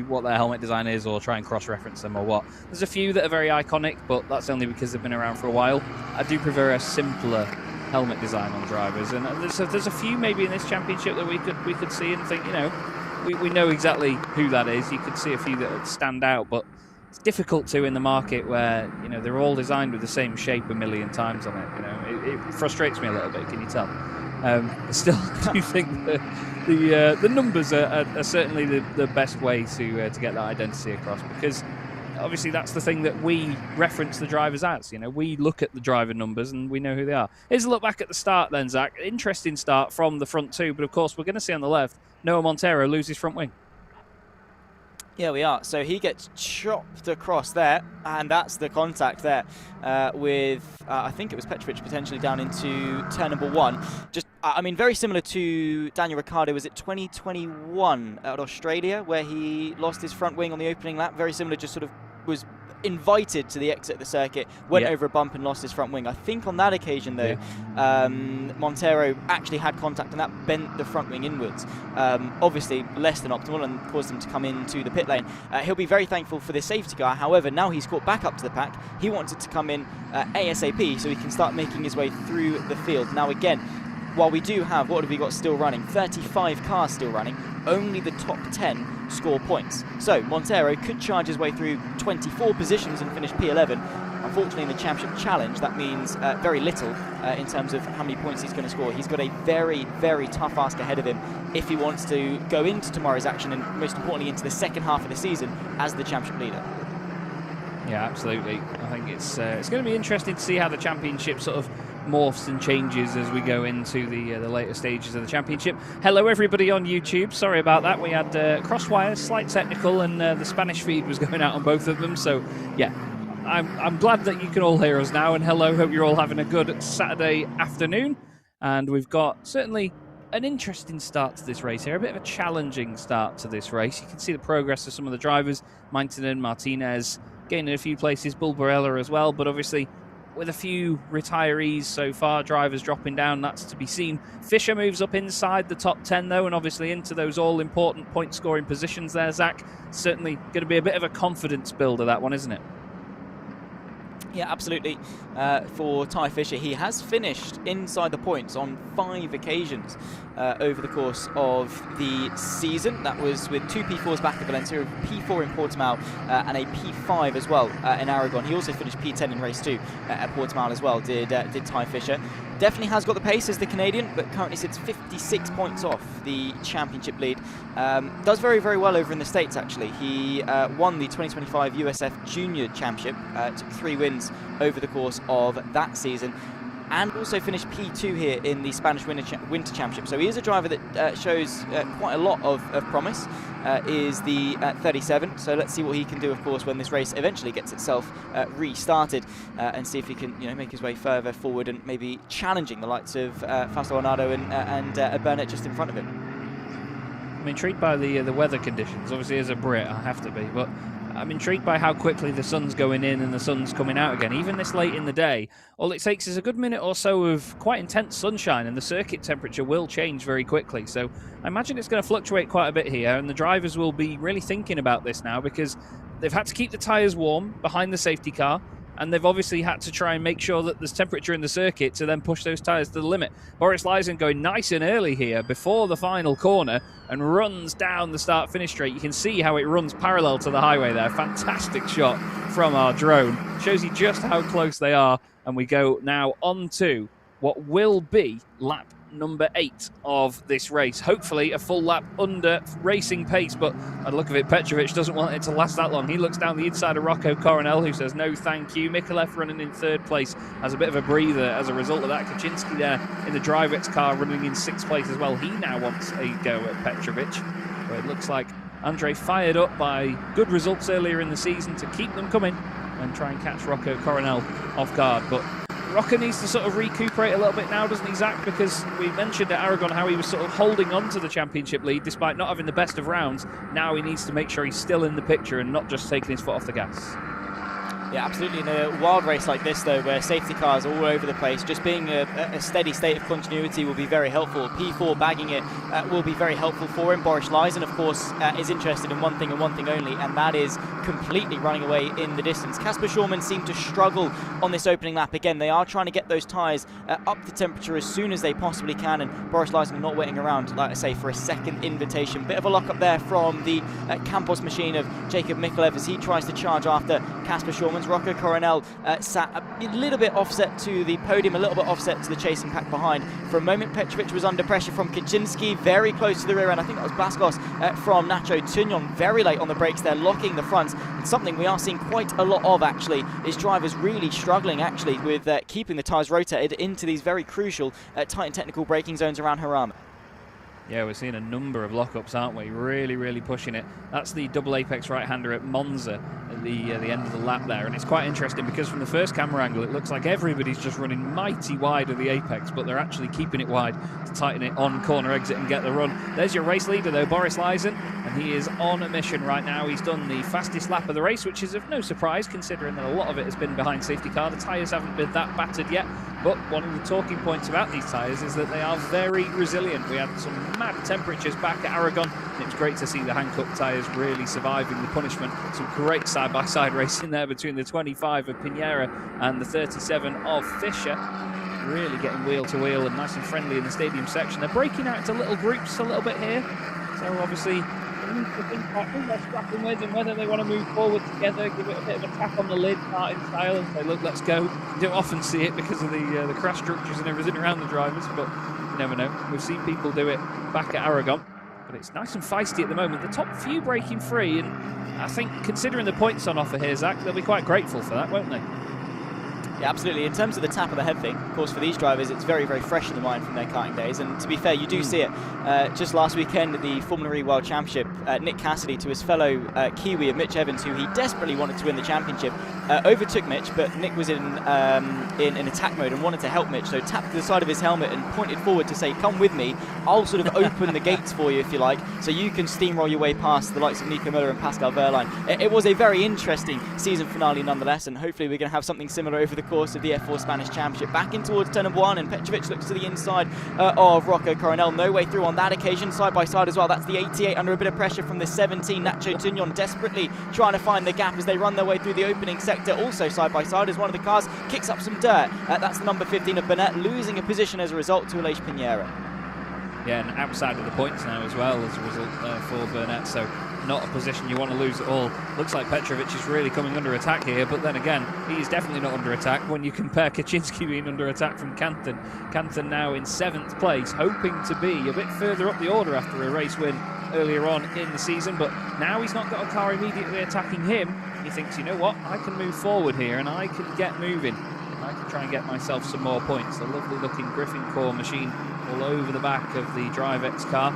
what their helmet design is, or try and cross-reference them or what. There's a few that are very iconic, but that's only because they've been around for a while. I do prefer a simpler helmet design on drivers, and there's a few maybe in this championship that we could see and think, we know exactly who that is. You could see a few that stand out, but it's difficult to in the market where they're all designed with the same shape a million times on it. It frustrates me a little bit. Can you tell? I still do think that the numbers are certainly the best way to get that identity across, because obviously that's the thing that we reference the drivers as. We look at the driver numbers and we know who they are. Here's a look back at the start then, Zach. Interesting start from the front two, but of course we're going to see on the left Noah Montero lose his front wing. Yeah, we are. So he gets chopped across there, and that's the contact there with, I think it was Petrovic potentially down into turn number 1. Just, very similar to Daniel Ricciardo. Was it 2021 at Australia where he lost his front wing on the opening lap? Very similar, just sort of was invited to the exit of the circuit, went Yeah. over a bump and lost his front wing. I think on that occasion, though, Montero actually had contact and that bent the front wing inwards. Obviously less than optimal and caused him to come into the pit lane. He'll be very thankful for this safety car. However, now he's caught back up to the pack. He wanted to come in ASAP so he can start making his way through the field. Now again, while we do have, what have we got still running? 35 cars still running. Only the top 10 score points. So Montero could charge his way through 24 positions and finish P11. Unfortunately, in the Championship Challenge, that means very little in terms of how many points he's going to score. He's got a very, very tough ask ahead of him if he wants to go into tomorrow's action and, most importantly, into the second half of the season as the Championship leader. Yeah, absolutely. I think it's going to be interesting to see how the championship sort of morphs and changes as we go into the later stages of the championship. Hello, everybody on YouTube. Sorry about that. We had crosswires, slight technical, and the Spanish feed was going out on both of them. So, yeah, I'm glad that you can all hear us now. And hello, hope you're all having a good Saturday afternoon. And we've got certainly an interesting start to this race here, a bit of a challenging start to this race. You can see the progress of some of the drivers, Maintonen, Martinez, gaining a few places, Bulbarella as well, but obviously with a few retirees so far, drivers dropping down, that's to be seen. Fisher moves up inside the top 10 though, and obviously into those all-important point-scoring positions there, Zach. Certainly going to be a bit of a confidence builder, that one, isn't it? Yeah, absolutely. For Ty Fisher, he has finished inside the points on 5 occasions over the course of the season. That was with 2 P4s back at Valencia, a P4 in Portimao, and a P5 as well in Aragon. He also finished P10 in race 2 at Portimao as well, did Ty Fisher. Definitely has got the pace as the Canadian, but currently sits 56 points off the championship lead. Does very, very well over in the States, actually. He won the 2025 USF Junior Championship, took 3 wins over the course of that season, and also finished P2 here in the Spanish Winter Championship. So he is a driver that shows quite a lot of promise, is the 37. So let's see what he can do, of course, when this race eventually gets itself restarted, and see if he can make his way further forward and maybe challenging the likes of Fausto Arnado and Burnett just in front of him. I'm intrigued by the weather conditions. Obviously, as a Brit, I have to be, but I'm intrigued by how quickly the sun's going in and the sun's coming out again. Even this late in the day, all it takes is a good minute or so of quite intense sunshine and the circuit temperature will change very quickly. So I imagine it's going to fluctuate quite a bit here, and the drivers will be really thinking about this now because they've had to keep the tyres warm behind the safety car, and they've obviously had to try and make sure that there's temperature in the circuit to then push those tyres to the limit. Boris Leisen going nice and early here before the final corner and runs down the start-finish straight. You can see how it runs parallel to the highway there. Fantastic shot from our drone. Shows you just how close they are. And we go now on to what will be lap number 8 of this race. Hopefully a full lap under racing pace, but by the look of it, Petrovic doesn't want it to last that long. He looks down the inside of Rocco Coronel, who says no thank you. Mikolev running in 3rd place has a bit of a breather as a result of that. Kaczynski there in the Drivex car running in 6th place as well. He now wants a go at Petrovic, but it looks like Andre fired up by good results earlier in the season to keep them coming and try and catch Rocco Coronel off guard. But Rocco needs to sort of recuperate a little bit now, doesn't he, Zach? Because we mentioned at Aragon how he was sort of holding on to the championship lead despite not having the best of rounds. Now he needs to make sure he's still in the picture and not just taking his foot off the gas. Yeah, absolutely. In a wild race like this, though, where safety cars are all over the place, just being a steady state of continuity will be very helpful. P4 bagging it will be very helpful for him. Boris Leisen, of course, is interested in one thing and one thing only, and that is completely running away in the distance. Casper Schurman seemed to struggle on this opening lap. Again, they are trying to get those tyres up to temperature as soon as they possibly can, and Boris Leisen not waiting around, like I say, for a second invitation. Bit of a lock-up there from the Campos machine of Jacob Mikolev as he tries to charge after Casper Schurman. Rocco Coronel sat a little bit offset to the podium, a little bit offset to the chasing pack behind. For a moment, Petrovic was under pressure from Kaczynski, very close to the rear end. I think that was Blaskos from Nacho Tugnon, very late on the brakes there, locking the fronts. It's something we are seeing quite a lot of, actually, is drivers really struggling, actually, with keeping the tyres rotated into these very crucial tight and technical braking zones around Jarama. Yeah, we're seeing a number of lockups, aren't we? Really, really pushing it. That's the double apex right-hander at Monza at the end of the lap there. And it's quite interesting because from the first camera angle, it looks like everybody's just running mighty wide of the apex, but they're actually keeping it wide to tighten it on corner exit and get the run. There's your race leader, though, Boris Leisen, and he is on a mission right now. He's done the fastest lap of the race, which is of no surprise, considering that a lot of it has been behind safety car. The tyres haven't been that battered yet, but one of the talking points about these tyres is that they are very resilient. We had some mad temperatures back at Aragon, and it was great to see the Hankook tyres really surviving the punishment. Some great side-by-side racing there between the 25 of Pinera and the 37 of Fischer. Really getting wheel to wheel and nice and friendly in the stadium section. They're breaking out into little groups a little bit here, so obviously they need to think about who they're scrapping with and whether they want to move forward together, give it a bit of a tap on the lid, Martin style, and say, look, let's go. You don't often see it because of the crash structures and everything around the drivers, but you never know. We've seen people do it back at Aragon, but it's nice and feisty at the moment. The top few breaking free, and I think considering the points on offer here, Zach, they'll be quite grateful for that, won't they? Yeah, absolutely. In terms of the tap of the head thing, of course, for these drivers, it's very, very fresh in the mind from their karting days. And to be fair, you do see it. Just last weekend at the Formula E World Championship, Nick Cassidy, to his fellow Kiwi of Mitch Evans, who he desperately wanted to win the championship, overtook Mitch, but Nick was in attack mode and wanted to help Mitch, so tapped to the side of his helmet and pointed forward to say, come with me, I'll sort of open the gates for you, if you like, so you can steamroll your way past the likes of Nico Müller and Pascal Wehrlein. It was a very interesting season finale nonetheless, and hopefully we're going to have something similar over the course of the F4 Spanish Championship. Back in towards turn number 1, and Petrovic looks to the inside of Rocco Coronel. No way through on that occasion, side by side as well. That's the 88 under a bit of pressure from the 17. Nacho Tugnon desperately trying to find the gap as they run their way through the opening sector. Also side by side as one of the cars kicks up some dirt. That's the number 15 of Burnett, losing a position as a result to Aleix Pinheiro. Yeah, and outside of the points now as well as a result for Burnett, so not a position you want to lose at all. Looks like Petrovic is really coming under attack here, but then again, he's definitely not under attack when you compare Kaczynski being under attack from Canton. Canton now in 7th place, hoping to be a bit further up the order after a race win earlier on in the season, but now he's not got a car immediately attacking him. He thinks, you know what, I can move forward here and I can get moving. I can try and get myself some more points. A lovely looking Griffin core machine all over the back of the DriveX car.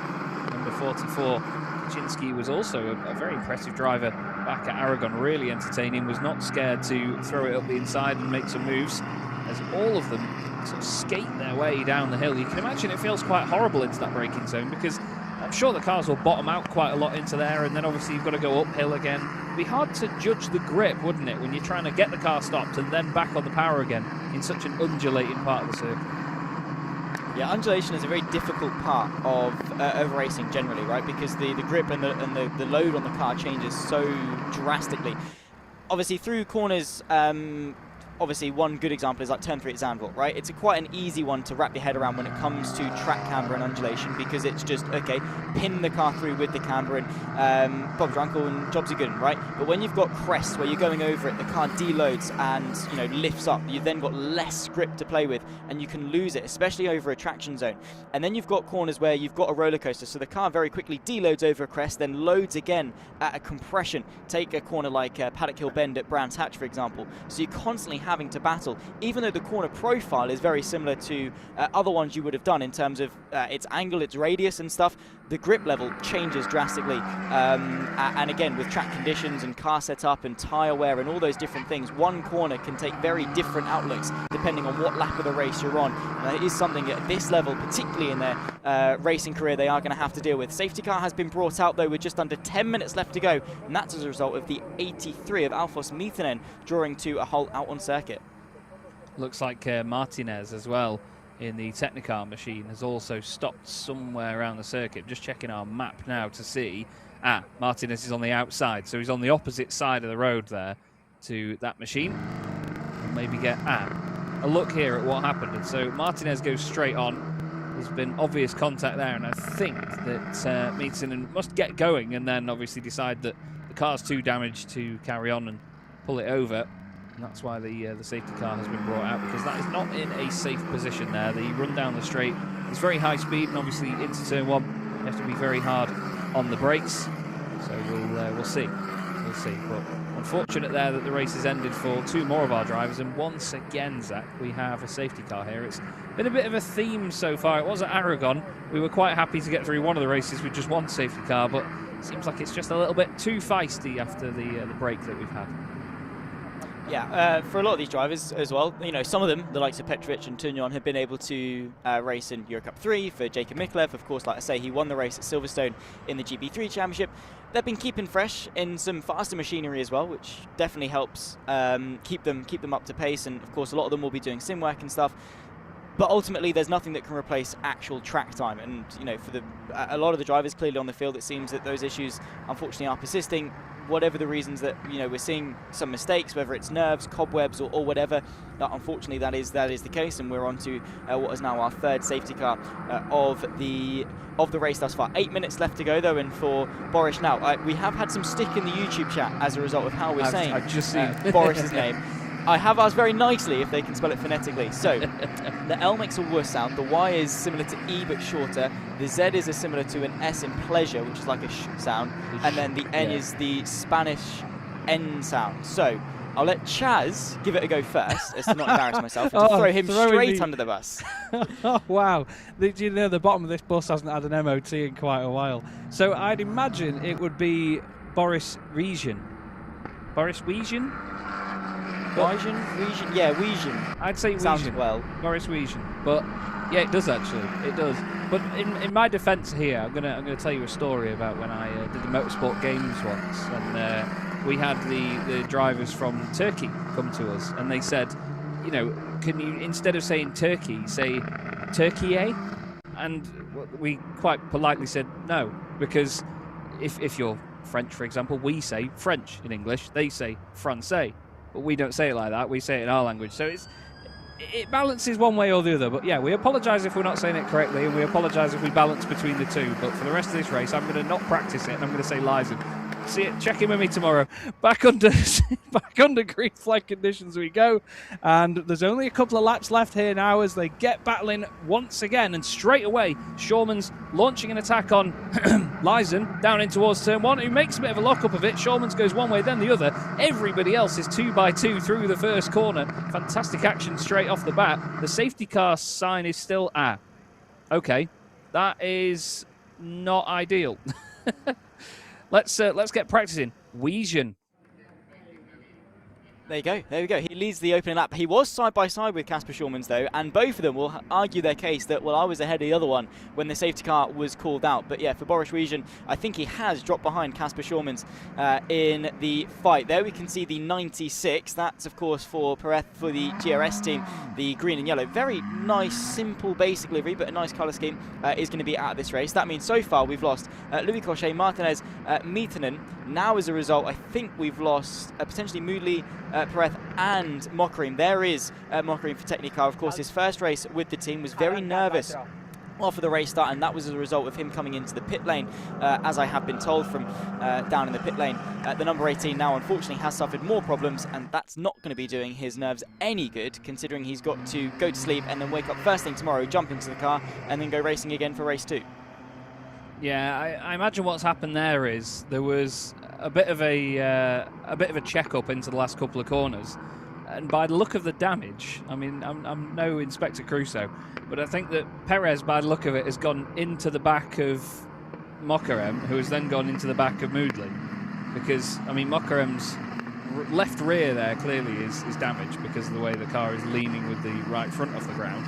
Number 44, Kaczynski, was also a very impressive driver back at Aragon, really entertaining, was not scared to throw it up the inside and make some moves, as all of them sort of skate their way down the hill. You can imagine it feels quite horrible into that braking zone, because I'm sure the cars will bottom out quite a lot into there, and then obviously you've got to go uphill again. It'd be hard to judge the grip, wouldn't it, when you're trying to get the car stopped and then back on the power again in such an undulating part of the circuit. Yeah, undulation is a very difficult part of racing generally, right? Because the grip and the load on the car changes so drastically. Obviously, through corners, obviously one good example is like turn 3 at Zandvoort, right? It's quite an easy one to wrap your head around when it comes to track camber and undulation, because it's just, okay, pin the car through with the camber and Bob Drankel and jobs are good, right? But when you've got crests where you're going over it, the car deloads and, you know, lifts up, you've then got less grip to play with and you can lose it, especially over a traction zone. And then you've got corners where you've got a roller coaster, so the car very quickly deloads over a crest, then loads again at a compression. Take a corner like Paddock Hill Bend at Brands Hatch, for example. So you're constantly having to battle, even though the corner profile is very similar to other ones you would have done in terms of its angle, its radius and stuff. The grip level changes drastically, and again, with track conditions and car setup and tyre wear and all those different things, one corner can take very different outlooks depending on what lap of the race you're on. It is something at this level, particularly in their racing career, they are going to have to deal with. Safety car has been brought out though with just under 10 minutes left to go, and that's as a result of the 83 of Alfons Mietinen drawing to a halt out on circuit. Looks like Martinez as well in the Technicar machine has also stopped somewhere around the circuit. Just checking our map now to see. Martinez is on the outside, so he's on the opposite side of the road there to that machine. We'll maybe get a look here at what happened. And so Martinez goes straight on. There's been obvious contact there, and I think that Mietinen must get going and then obviously decide that the car's too damaged to carry on and pull it over. And that's why the safety car has been brought out, because that is not in a safe position there. The run down the straight is very high speed, and obviously into turn 1 you have to be very hard on the brakes. So we'll see. we'll see. But unfortunate there that the race has ended for 2 more of our drivers, and once again, Zach, we have a safety car here. It's been a bit of a theme so far. It was at Aragon. We were quite happy to get through one of the races with just 1 safety car, but it seems like it's just a little bit too feisty after the break that we've had. Yeah, for a lot of these drivers as well, you know, some of them, the likes of Petrovic and Tugnon, have been able to race in Euro Cup 3. For Jacob Miklev, of course, like I say, he won the race at Silverstone in the GB3 Championship. They've been keeping fresh in some faster machinery as well, which definitely helps keep them up to pace. And of course, a lot of them will be doing sim work and stuff. But ultimately, there's nothing that can replace actual track time. And you know, for a lot of the drivers clearly on the field, it seems that those issues, unfortunately, are persisting. Whatever the reasons that, you know, we're seeing some mistakes, whether it's nerves, cobwebs, or whatever. Unfortunately, that is the case, and we're on to what is now our 3rd safety car of the race thus far. 8 minutes left to go, though, and for Boris now, we have had some stick in the YouTube chat as a result of how we're saying I've just seen Boris's name. I have asked very nicely if they can spell it phonetically. So, the L makes a W sound, the Y is similar to E but shorter, the Z is similar to an S in pleasure, which is like a sh sound, and then the N is the Spanish N sound. So, I'll let Chaz give it a go first, as to not embarrass myself, and to throw him straight under the bus. Oh, wow. You know, the bottom of this bus hasn't had an MOT in quite a while. So, I'd imagine it would be Boris Wiesian. Boris Wiesian? Wiesian? Yeah, Wiesian. I'd say Sounds Wiesian. well. Boris Wiesian. But yeah, it does actually. It does. But in my defence here, I'm gonna tell you a story about when I did the Motorsport Games once, and we had the drivers from Turkey come to us, and they said, you know, can you, instead of saying Turkey, say Turkey? And we quite politely said no, because if you're French, for example, we say French in English, they say Francais. But we don't say it like that, we say it in our language. So it balances one way or the other. But yeah, we apologise if we're not saying it correctly, and we apologise if we balance between the two. But for the rest of this race, I'm going to not practice it, and I'm going to say Lysen. See it, check in with me tomorrow. Back under green flag conditions we go. And there's only a couple of laps left here now as they get battling once again. And straight away, Shawman's launching an attack on Lysen down in towards turn 1, who makes a bit of a lock-up of it. Shawman's goes one way, then the other. Everybody else is 2 by 2 through the first corner. Fantastic action straight off the bat. The safety car sign is still okay. That is not ideal. Let's get practicing. Wiesian. There you go. There we go. He leads the opening lap. He was side by side with Casper Schulmans though, and both of them will argue their case that, well, I was ahead of the other one when the safety car was called out. But yeah, for Boris Wiesian, I think he has dropped behind Casper Schulmans in the fight. There we can see the 96. That's of course for Perez for the GRS team, the green and yellow. Very nice, simple, basic livery, but a nice colour scheme is going to be out of this race. That means so far we've lost Louis Cochet, Martinez, Mietanen. Now as a result, I think we've lost potentially Moodley, Perez and Mokrim. There is Mokrim for Technicar. Of course, his first race with the team was very nervous after the race start, and that was as a result of him coming into the pit lane, as I have been told from down in the pit lane. The number 18 now, unfortunately, has suffered more problems, and that's not going to be doing his nerves any good, considering he's got to go to sleep and then wake up first thing tomorrow, jump into the car, and then go racing again for race 2. Yeah, I imagine what's happened there is there was a bit of a check-up into the last couple of corners, and by the look of the damage, I mean, I'm no Inspector Crusoe, but I think that Perez, by the look of it, has gone into the back of Mokarem, who has then gone into the back of Moodley, because I mean Mokarem's left rear there clearly is damaged because of the way the car is leaning with the right front off the ground.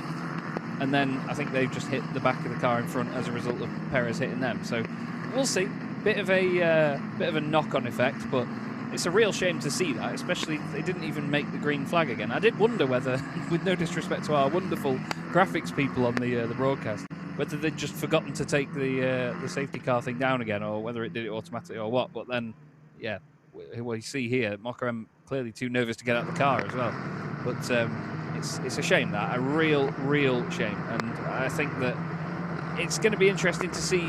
And then I think they've just hit the back of the car in front as a result of Perez hitting them. So we'll see. Bit of a knock-on effect, but it's a real shame to see that. Especially they didn't even make the green flag again. I did wonder whether, with no disrespect to our wonderful graphics people on the broadcast, whether they'd just forgotten to take the safety car thing down again, or whether it did it automatically or what. But then, yeah, well, you see here, Mokarem clearly too nervous to get out of the car as well. But it's a shame, that a real shame, and I think that it's going to be interesting to see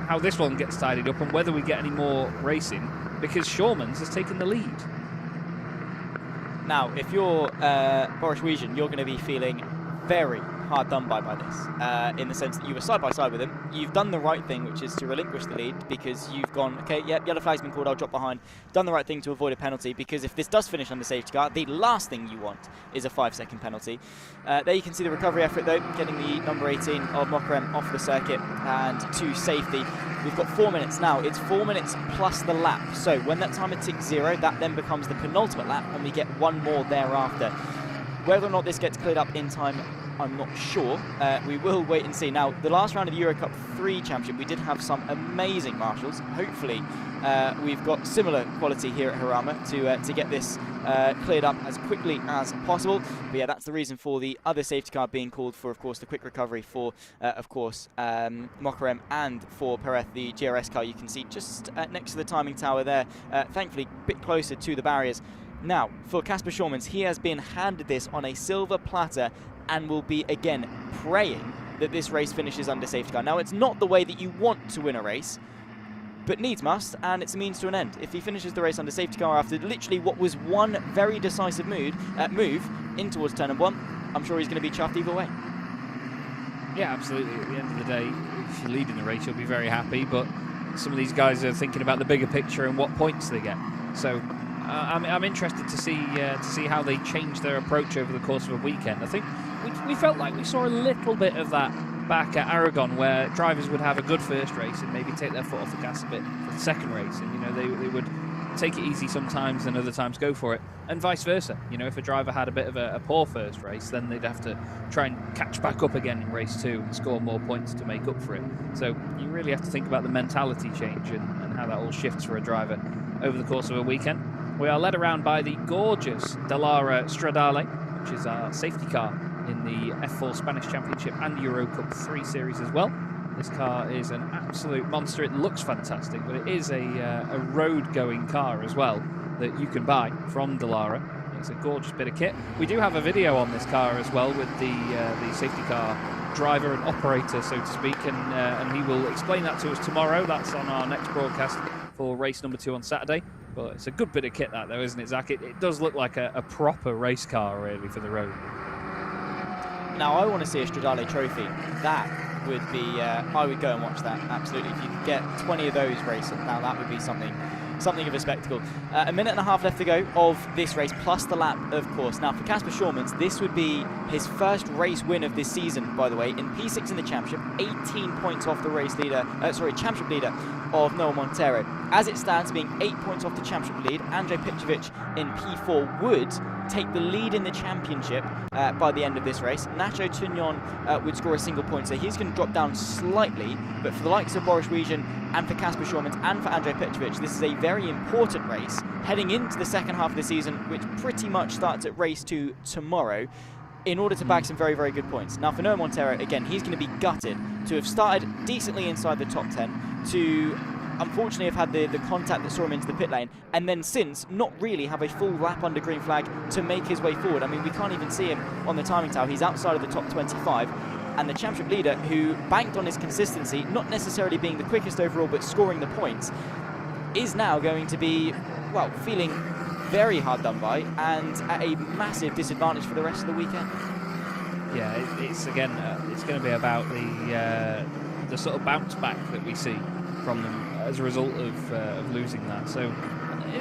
how this one gets tidied up and whether we get any more racing, because Shawmans has taken the lead. Now, if you're Boris Wiesian, you're going to be feeling very, hard done by this, in the sense that you were side by side with him. You've done the right thing, which is to relinquish the lead, because you've gone, okay, yep, yellow flag's been called, I'll drop behind. Done the right thing to avoid a penalty, because if this does finish under safety car, the last thing you want is a 5-second penalty. There you can see the recovery effort though, getting the number 18 of Mokrem off the circuit and to safety. We've got 4 minutes now. It's 4 minutes plus the lap. So when that timer ticks 0, that then becomes the penultimate lap, and we get one more thereafter. Whether or not this gets cleared up in time, I'm not sure. We will wait and see. Now, the last round of the Euro Cup 3 Championship, we did have some amazing marshals. Hopefully, we've got similar quality here at Jarama to get this cleared up as quickly as possible. But yeah, that's the reason for the other safety car being called for, of course, the quick recovery for, of course, Mokrem and for Perez, the GRS car you can see just next to the timing tower there. Thankfully, a bit closer to the barriers. Now, for Casper Schormans, he has been handed this on a silver platter and will be, again, praying that this race finishes under safety car. Now, it's not the way that you want to win a race, but needs must, and it's a means to an end. If he finishes the race under safety car after literally what was one very decisive move in towards turn number 1, I'm sure he's going to be chuffed either way. Yeah, absolutely. At the end of the day, if you're leading the race, you'll be very happy, but some of these guys are thinking about the bigger picture and what points they get. So I'm interested to see how they change their approach over the course of a weekend. I think we felt like we saw a little bit of that back at Aragon, where drivers would have a good first race and maybe take their foot off the gas a bit for the second race, and they would take it easy sometimes and other times go for it, and vice versa. If a driver had a bit of a poor first race, then they'd have to try and catch back up again in race 2 and score more points to make up for it. So you really have to think about the mentality change and how that all shifts for a driver over the course of a weekend. We are led around by the gorgeous Dallara Stradale, which is our safety car in the F4 Spanish Championship and Euro Cup 3 series as well. This car is an absolute monster. It looks fantastic, but it is a road-going car as well that you can buy from Dallara. It's a gorgeous bit of kit. We do have a video on this car as well with the safety car driver and operator, so to speak, and he will explain that to us tomorrow. That's on our next broadcast for race number 2 on Saturday. But it's a good bit of kit, that, though, isn't it, Zach? It does look like a proper race car, really, for the road. Now, I want to see a Stradale trophy. That would be, I would go and watch that, absolutely. If you could get 20 of those racing, now that would be something of a spectacle. A minute and a half left to go of this race, plus the lap, of course. Now, for Casper Schormans, this would be his first race win of this season, by the way, in P6 in the championship, 18 points off the championship leader of Noah Montero. As it stands, being 8 points off the championship lead, Andrej Petrovic in P4 would take the lead in the championship by the end of this race. Nacho Tugnon would score a single point, so he's going to drop down slightly, but for the likes of Boris Region and for Casper Schormans and for Andrej Petrovic, this is a very important race heading into the second half of the season, which pretty much starts at race 2 tomorrow, in order to bag some very, very good points. Now, for Noah Montero, again, he's going to be gutted to have started decently inside the top 10, to unfortunately have had the contact that saw him into the pit lane, and then since not really have a full lap under green flag to make his way forward. I mean, we can't even see him on the timing tower. He's outside of the top 25, and the championship leader, who banked on his consistency, not necessarily being the quickest overall, but scoring the points, is now going to be, well, feeling very hard done by and at a massive disadvantage for the rest of the weekend. Yeah, it's again, it's going to be about the sort of bounce back that we see from them as a result of losing that. So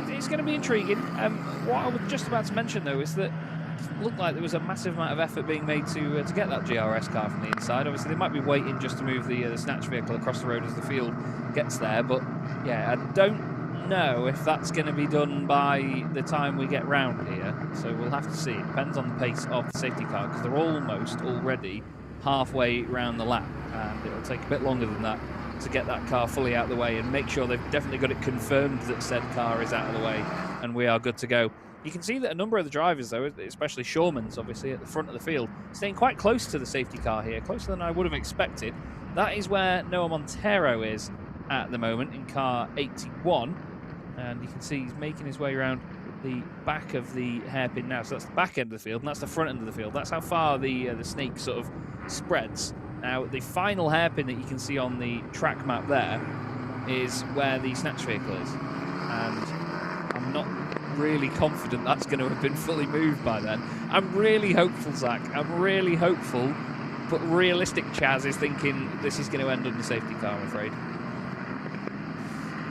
it's going to be intriguing. What I was just about to mention, though, is that it looked like there was a massive amount of effort being made to get that GRS car from the inside. Obviously, they might be waiting just to move the snatch vehicle across the road as the field gets there. But yeah, I don't know if that's going to be done by the time we get round here. So we'll have to see. It depends on the pace of the safety car, because they're almost already halfway round the lap, and it'll take a bit longer than that to get that car fully out of the way and make sure they've definitely got it confirmed that said car is out of the way and we are good to go. You can see that a number of the drivers, though, especially Schormans, obviously, at the front of the field, staying quite close to the safety car here, closer than I would have expected. That is where Noah Montero is at the moment, in car 81. And you can see he's making his way around the back of the hairpin now. So that's the back end of the field, and that's the front end of the field. That's how far the snake sort of spreads. Now, the final hairpin that you can see on the track map there is where the snatch vehicle is. And I'm not really confident that's going to have been fully moved by then. I'm really hopeful, Zach. I'm really hopeful But realistic Chaz is thinking this is going to end under safety car, I'm afraid.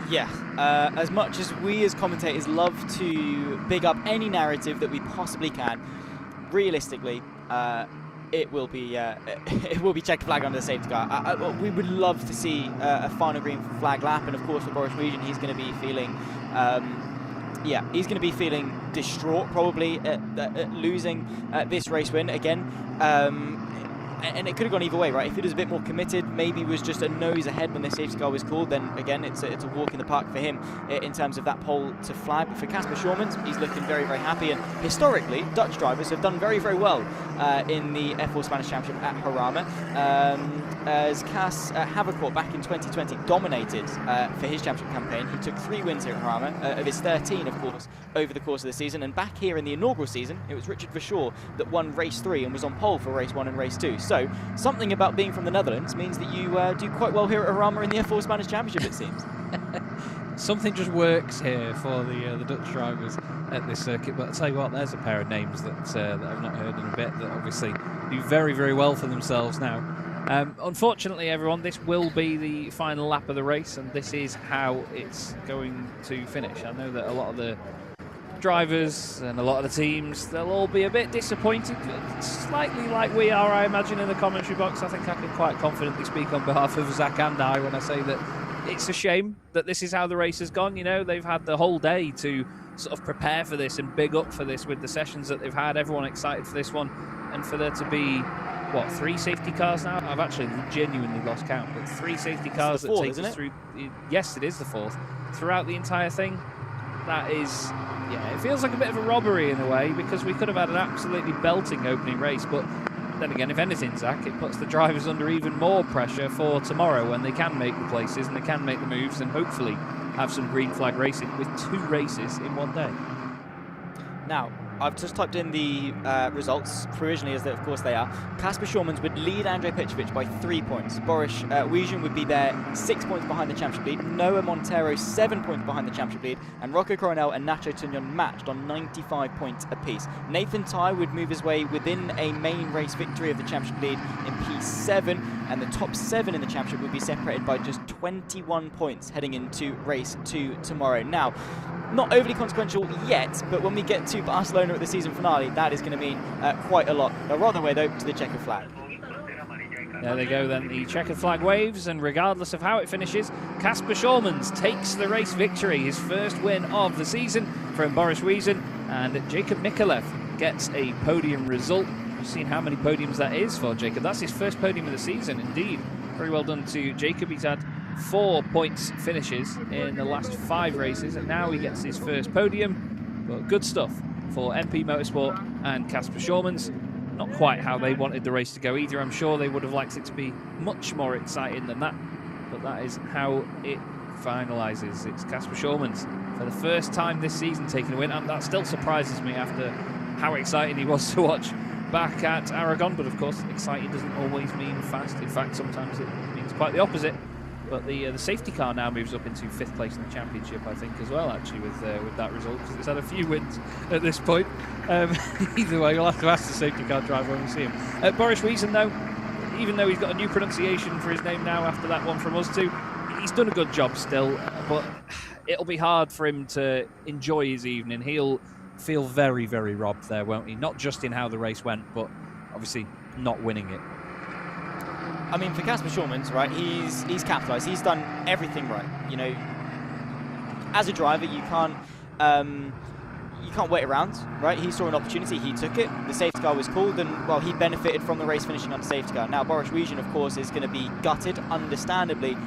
Yeah, as much as we as commentators love to big up any narrative that we possibly can, realistically, it will be checkered flag under the safety car. We would love to see a final green flag lap, and of course for Boris Regent, he's going to be feeling, he's going to be feeling distraught probably at losing this race win again. And it could have gone either way, right? If he was a bit more committed, maybe was just a nose ahead when the safety car was called, then again, it's a walk in the park for him in terms of that pole to flag. But for Casper Schormans, he's looking very, very happy. And historically, Dutch drivers have done very, very well in the F4 Spanish Championship at Jarama. As Cas Havercourt back in 2020 dominated for his championship campaign. He took 3 wins here at Jarama, of his 13, of course, over the course of the season. And back here in the inaugural season, it was Richard Verschoor that won race 3 and was on pole for race 1 and race 2. So something about being from the Netherlands means that you do quite well here at Jarama in the F4 Spanish Championship, it seems. Something just works here for the Dutch drivers at this circuit. But I'll tell you what, there's a pair of names that I've not heard in a bit that obviously do very, very well for themselves now. Unfortunately, everyone, this will be the final lap of the race, and this is how it's going to finish. I know that a lot of the drivers and a lot of the teams, they'll all be a bit disappointed, slightly like we are, I imagine, in the commentary box. I think I can quite confidently speak on behalf of Zach and I when I say that it's a shame that this is how the race has gone. You know, they've had the whole day to sort of prepare for this and big up for this with the sessions that they've had, everyone excited for this one, and for there to be, what, 3 safety cars now? I've actually genuinely lost count, but 3 safety cars that take us through. Yes, it is the 4th. Throughout the entire thing, that is, yeah, it feels like a bit of a robbery in a way, because we could have had an absolutely belting opening race. But then again, if anything, Zach, it puts the drivers under even more pressure for tomorrow when they can make the places and they can make the moves and hopefully have some green flag racing with 2 races in one day. Now, I've just typed in the results provisionally, as of course they are. Casper Schormans would lead Andrej Petrovic by 3 points. Boris Wijan would be there 6 points behind the championship lead. Noah Montero 7 points behind the championship lead. And Rocco Coronel and Nacho Tunion matched on 95 points apiece. Nathan Ty would move his way within a main race victory of the championship lead in P7. And the top 7 in the championship would be separated by just 21 points heading into race 2 tomorrow. Now, not overly consequential yet, but when we get to Barcelona at the season finale, that is going to mean quite a lot. They're on their way, though, to the checkered flag. There they go then, the checkered flag waves, and regardless of how it finishes, Casper Schormans takes the race victory, his first win of the season from Boris Wijan, and Jacob Mikolev gets a podium result. We've seen how many podiums that is for Jacob. That's his first podium of the season, indeed. Very well done to Jacob. He's had 4 points finishes in the last 5 races, and now he gets his first podium. But good stuff for MP Motorsport and Casper Schormans. Not quite how they wanted the race to go either. I'm sure they would have liked it to be much more exciting than that, but that is how it finalises. It's Casper Schormans for the first time this season taking a win, and that still surprises me after how exciting he was to watch back at Aragon. But of course, exciting doesn't always mean fast. In fact, sometimes it means quite the opposite. But the safety car now moves up into 5th place in the championship, I think, as well, actually, with that result, because it's had a few wins at this point. Either way, you'll have to ask the safety car driver when we see him. Boris Wijan, though, even though he's got a new pronunciation for his name now after that one from us too, he's done a good job still, but it'll be hard for him to enjoy his evening. He'll feel very, very robbed there, won't he? Not just in how the race went, but obviously not winning it. I mean, for Casper Schormans, right, he's capitalised. He's done everything right. You know, as a driver, you can't wait around, right? He saw an opportunity, he took it. The safety car was called, and well, he benefited from the race finishing on the safety car. Now, Boris Wijan, of course, is going to be gutted, understandably,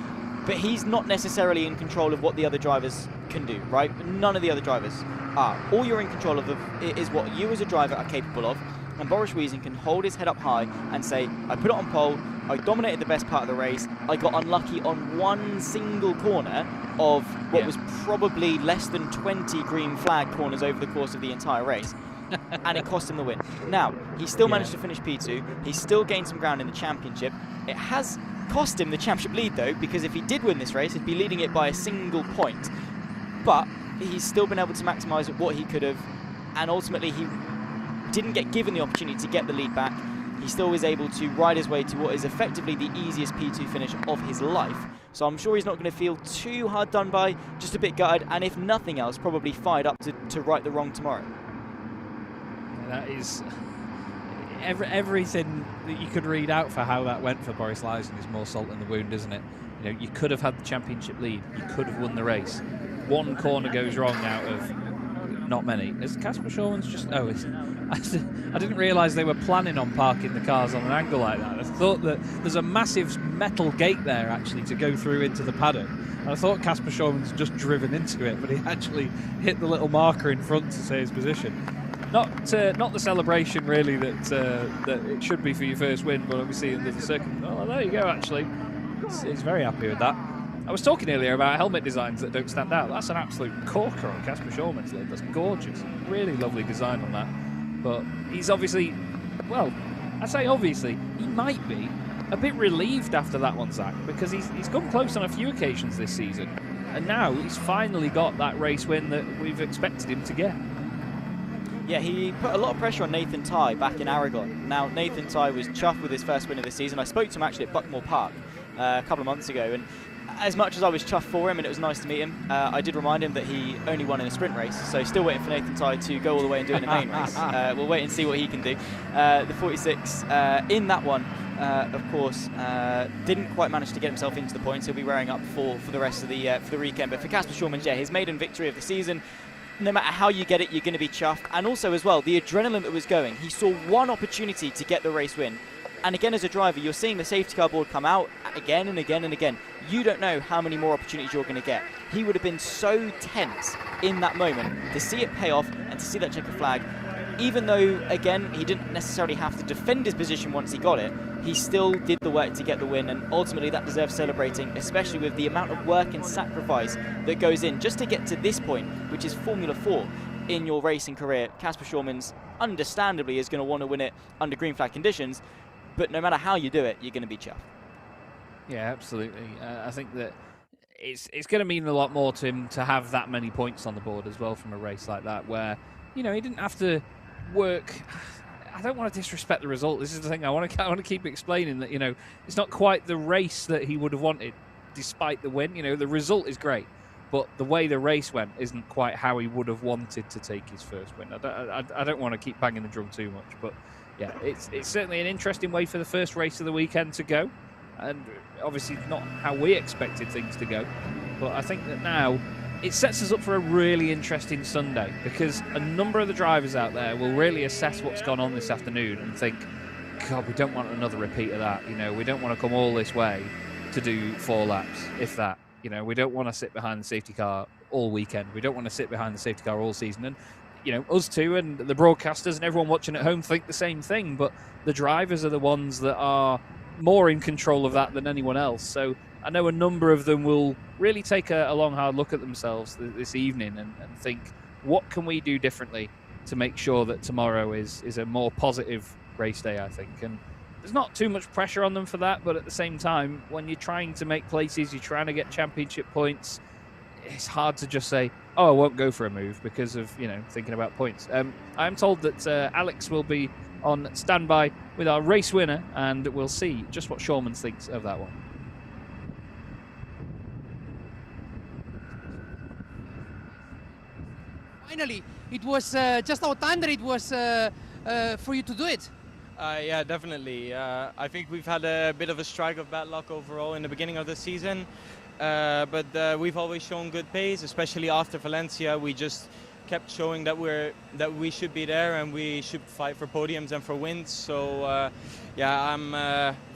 but he's not necessarily in control of what the other drivers can do, right? None of the other drivers are. All you're in control of is what you as a driver are capable of. And Boris Wijan can hold his head up high and say, I put it on pole, I dominated the best part of the race, I got unlucky on one single corner of what was probably less than 20 green flag corners over the course of the entire race. And it cost him the win. Now, he still managed to finish P2, he still gained some ground in the championship. It has cost him the championship lead, though, because if he did win this race, he'd be leading it by a single point. But he's still been able to maximise what he could have, and ultimately he didn't get given the opportunity to get the lead back. he still was able to ride his way to what is effectively the easiest P2 finish of his life. So I'm sure he's not going to feel too hard done by, just a bit gutted, and if nothing else, probably fired up to right the wrong tomorrow. That is everything that you could read out for how that went for Boris Leisen is more salt in the wound, isn't it? You know, you could have had the championship lead, you could have won the race. One corner goes wrong out of not many. Is Casper Schauman's just... Oh, I didn't realise they were planning on parking the cars on an angle like that. I thought that there's a massive metal gate there, actually, to go through into the paddock. And I thought Casper Schauman's just driven into it, but he actually hit the little marker in front to say his position. Not the celebration, really, that it should be for your first win, but obviously under the circum... Oh, there you go, actually. He's very happy with that. I was talking earlier about helmet designs that don't stand out. That's an absolute corker on Casper Schauman's lid. That's gorgeous. Really lovely design on that. But he's obviously, well, I say obviously, he might be a bit relieved after that one, Zach, because he's come close on a few occasions this season. And now he's finally got that race win that we've expected him to get. Yeah, he put a lot of pressure on Nathan Tye back in Aragon. Now, Nathan Tye was chuffed with his first win of the season. I spoke to him actually at Buckmore Park a couple of months ago, and as much as I was chuffed for him and it was nice to meet him, I did remind him that he only won in a sprint race, so still waiting for Nathan Tye to go all the way and do it in a main race. We'll wait and see what he can do. The 46 in that one, of course, didn't quite manage to get himself into the points. He'll be wearing up for the rest of the weekend. But for Casper Schauman, yeah, his maiden victory of the season. No matter how you get it, you're going to be chuffed. And also as well, the adrenaline that was going. He saw one opportunity to get the race win. And again, as a driver, you're seeing the safety car board come out again and again and again. You don't know how many more opportunities you're going to get. He would have been so tense in that moment to see it pay off and to see that checker flag. Even though, again, he didn't necessarily have to defend his position once he got it, he still did the work to get the win, and ultimately that deserves celebrating, especially with the amount of work and sacrifice that goes in just to get to this point, which is Formula 4 in your racing career. Casper Schauman's understandably is going to want to win it under green flag conditions, but no matter how you do it, you're going to be chuffed. Yeah, absolutely. I think that it's going to mean a lot more to him to have that many points on the board as well from a race like that, where, you know, he didn't have to work. I don't want to disrespect the result. This is the thing. I want to keep explaining that, you know, it's not quite the race that he would have wanted despite the win. You know, the result is great, but the way the race went isn't quite how he would have wanted to take his first win. I don't want to keep banging the drum too much, but yeah, it's certainly an interesting way for the first race of the weekend to go, and obviously not how we expected things to go. But I think that now it sets us up for a really interesting Sunday, because a number of the drivers out there will really assess what's gone on this afternoon and think, God, we don't want another repeat of that. You know, we don't want to come all this way to do 4 laps, if that. You know, we don't want to sit behind the safety car all weekend. We don't want to sit behind the safety car all season. And, you know, us too and the broadcasters and everyone watching at home think the same thing, but the drivers are the ones that are more in control of that than anyone else. So I know a number of them will really take a long, hard look at themselves this evening and think, what can we do differently to make sure that tomorrow is a more positive race day, I think. And there's not too much pressure on them for that, but at the same time, when you're trying to make places, you're trying to get championship points, it's hard to just say, oh, I won't go for a move because of, you know, thinking about points. I'm told that Alex will be on standby with our race winner, and we'll see just what Schauman thinks of that one. Finally, it was just our time that it was for you to do it. Yeah, definitely. I think we've had a bit of a strike of bad luck overall in the beginning of the season, but we've always shown good pace, especially after Valencia. We just kept showing that we should be there and we should fight for podiums and for wins. So yeah, I'm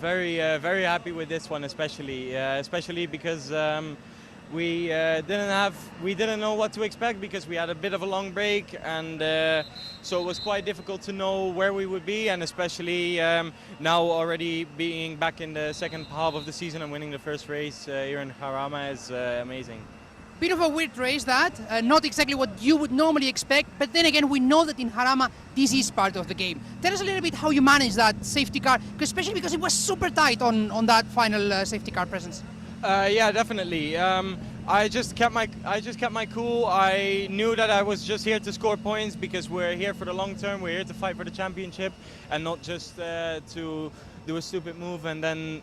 very happy with this one, especially because we didn't know what to expect, because we had a bit of a long break, and so it was quite difficult to know where we would be, and especially now already being back in the second half of the season and winning the first race here in Jarama is amazing. Bit of a weird race that, not exactly what you would normally expect, but then again we know that in Jarama this is part of the game. Tell us a little bit how you managed that safety car, especially because it was super tight on that final safety car presence. Yeah, definitely. I just kept my cool. I knew that I was just here to score points because we're here for the long term. We're here to fight for the championship and not just to do a stupid move and then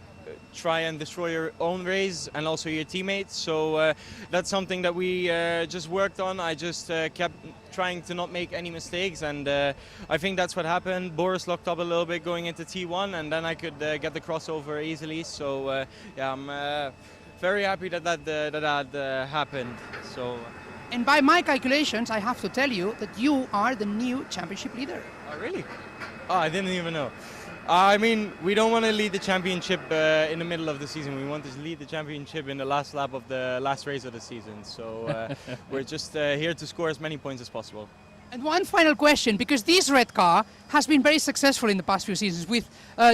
try and destroy your own race and also your teammates. So that's something that we just worked on. I just kept trying to not make any mistakes, and I think that's what happened. Boris locked up a little bit going into T1, and then I could get the crossover easily. So yeah, I'm very happy that happened. So. And by my calculations, I have to tell you that you are the new championship leader. Oh, really? Oh, I didn't even know. I mean, we don't want to lead the championship in the middle of the season. We want to lead the championship in the last lap of the last race of the season. So we're just here to score as many points as possible. And one final question, because this red car has been very successful in the past few seasons with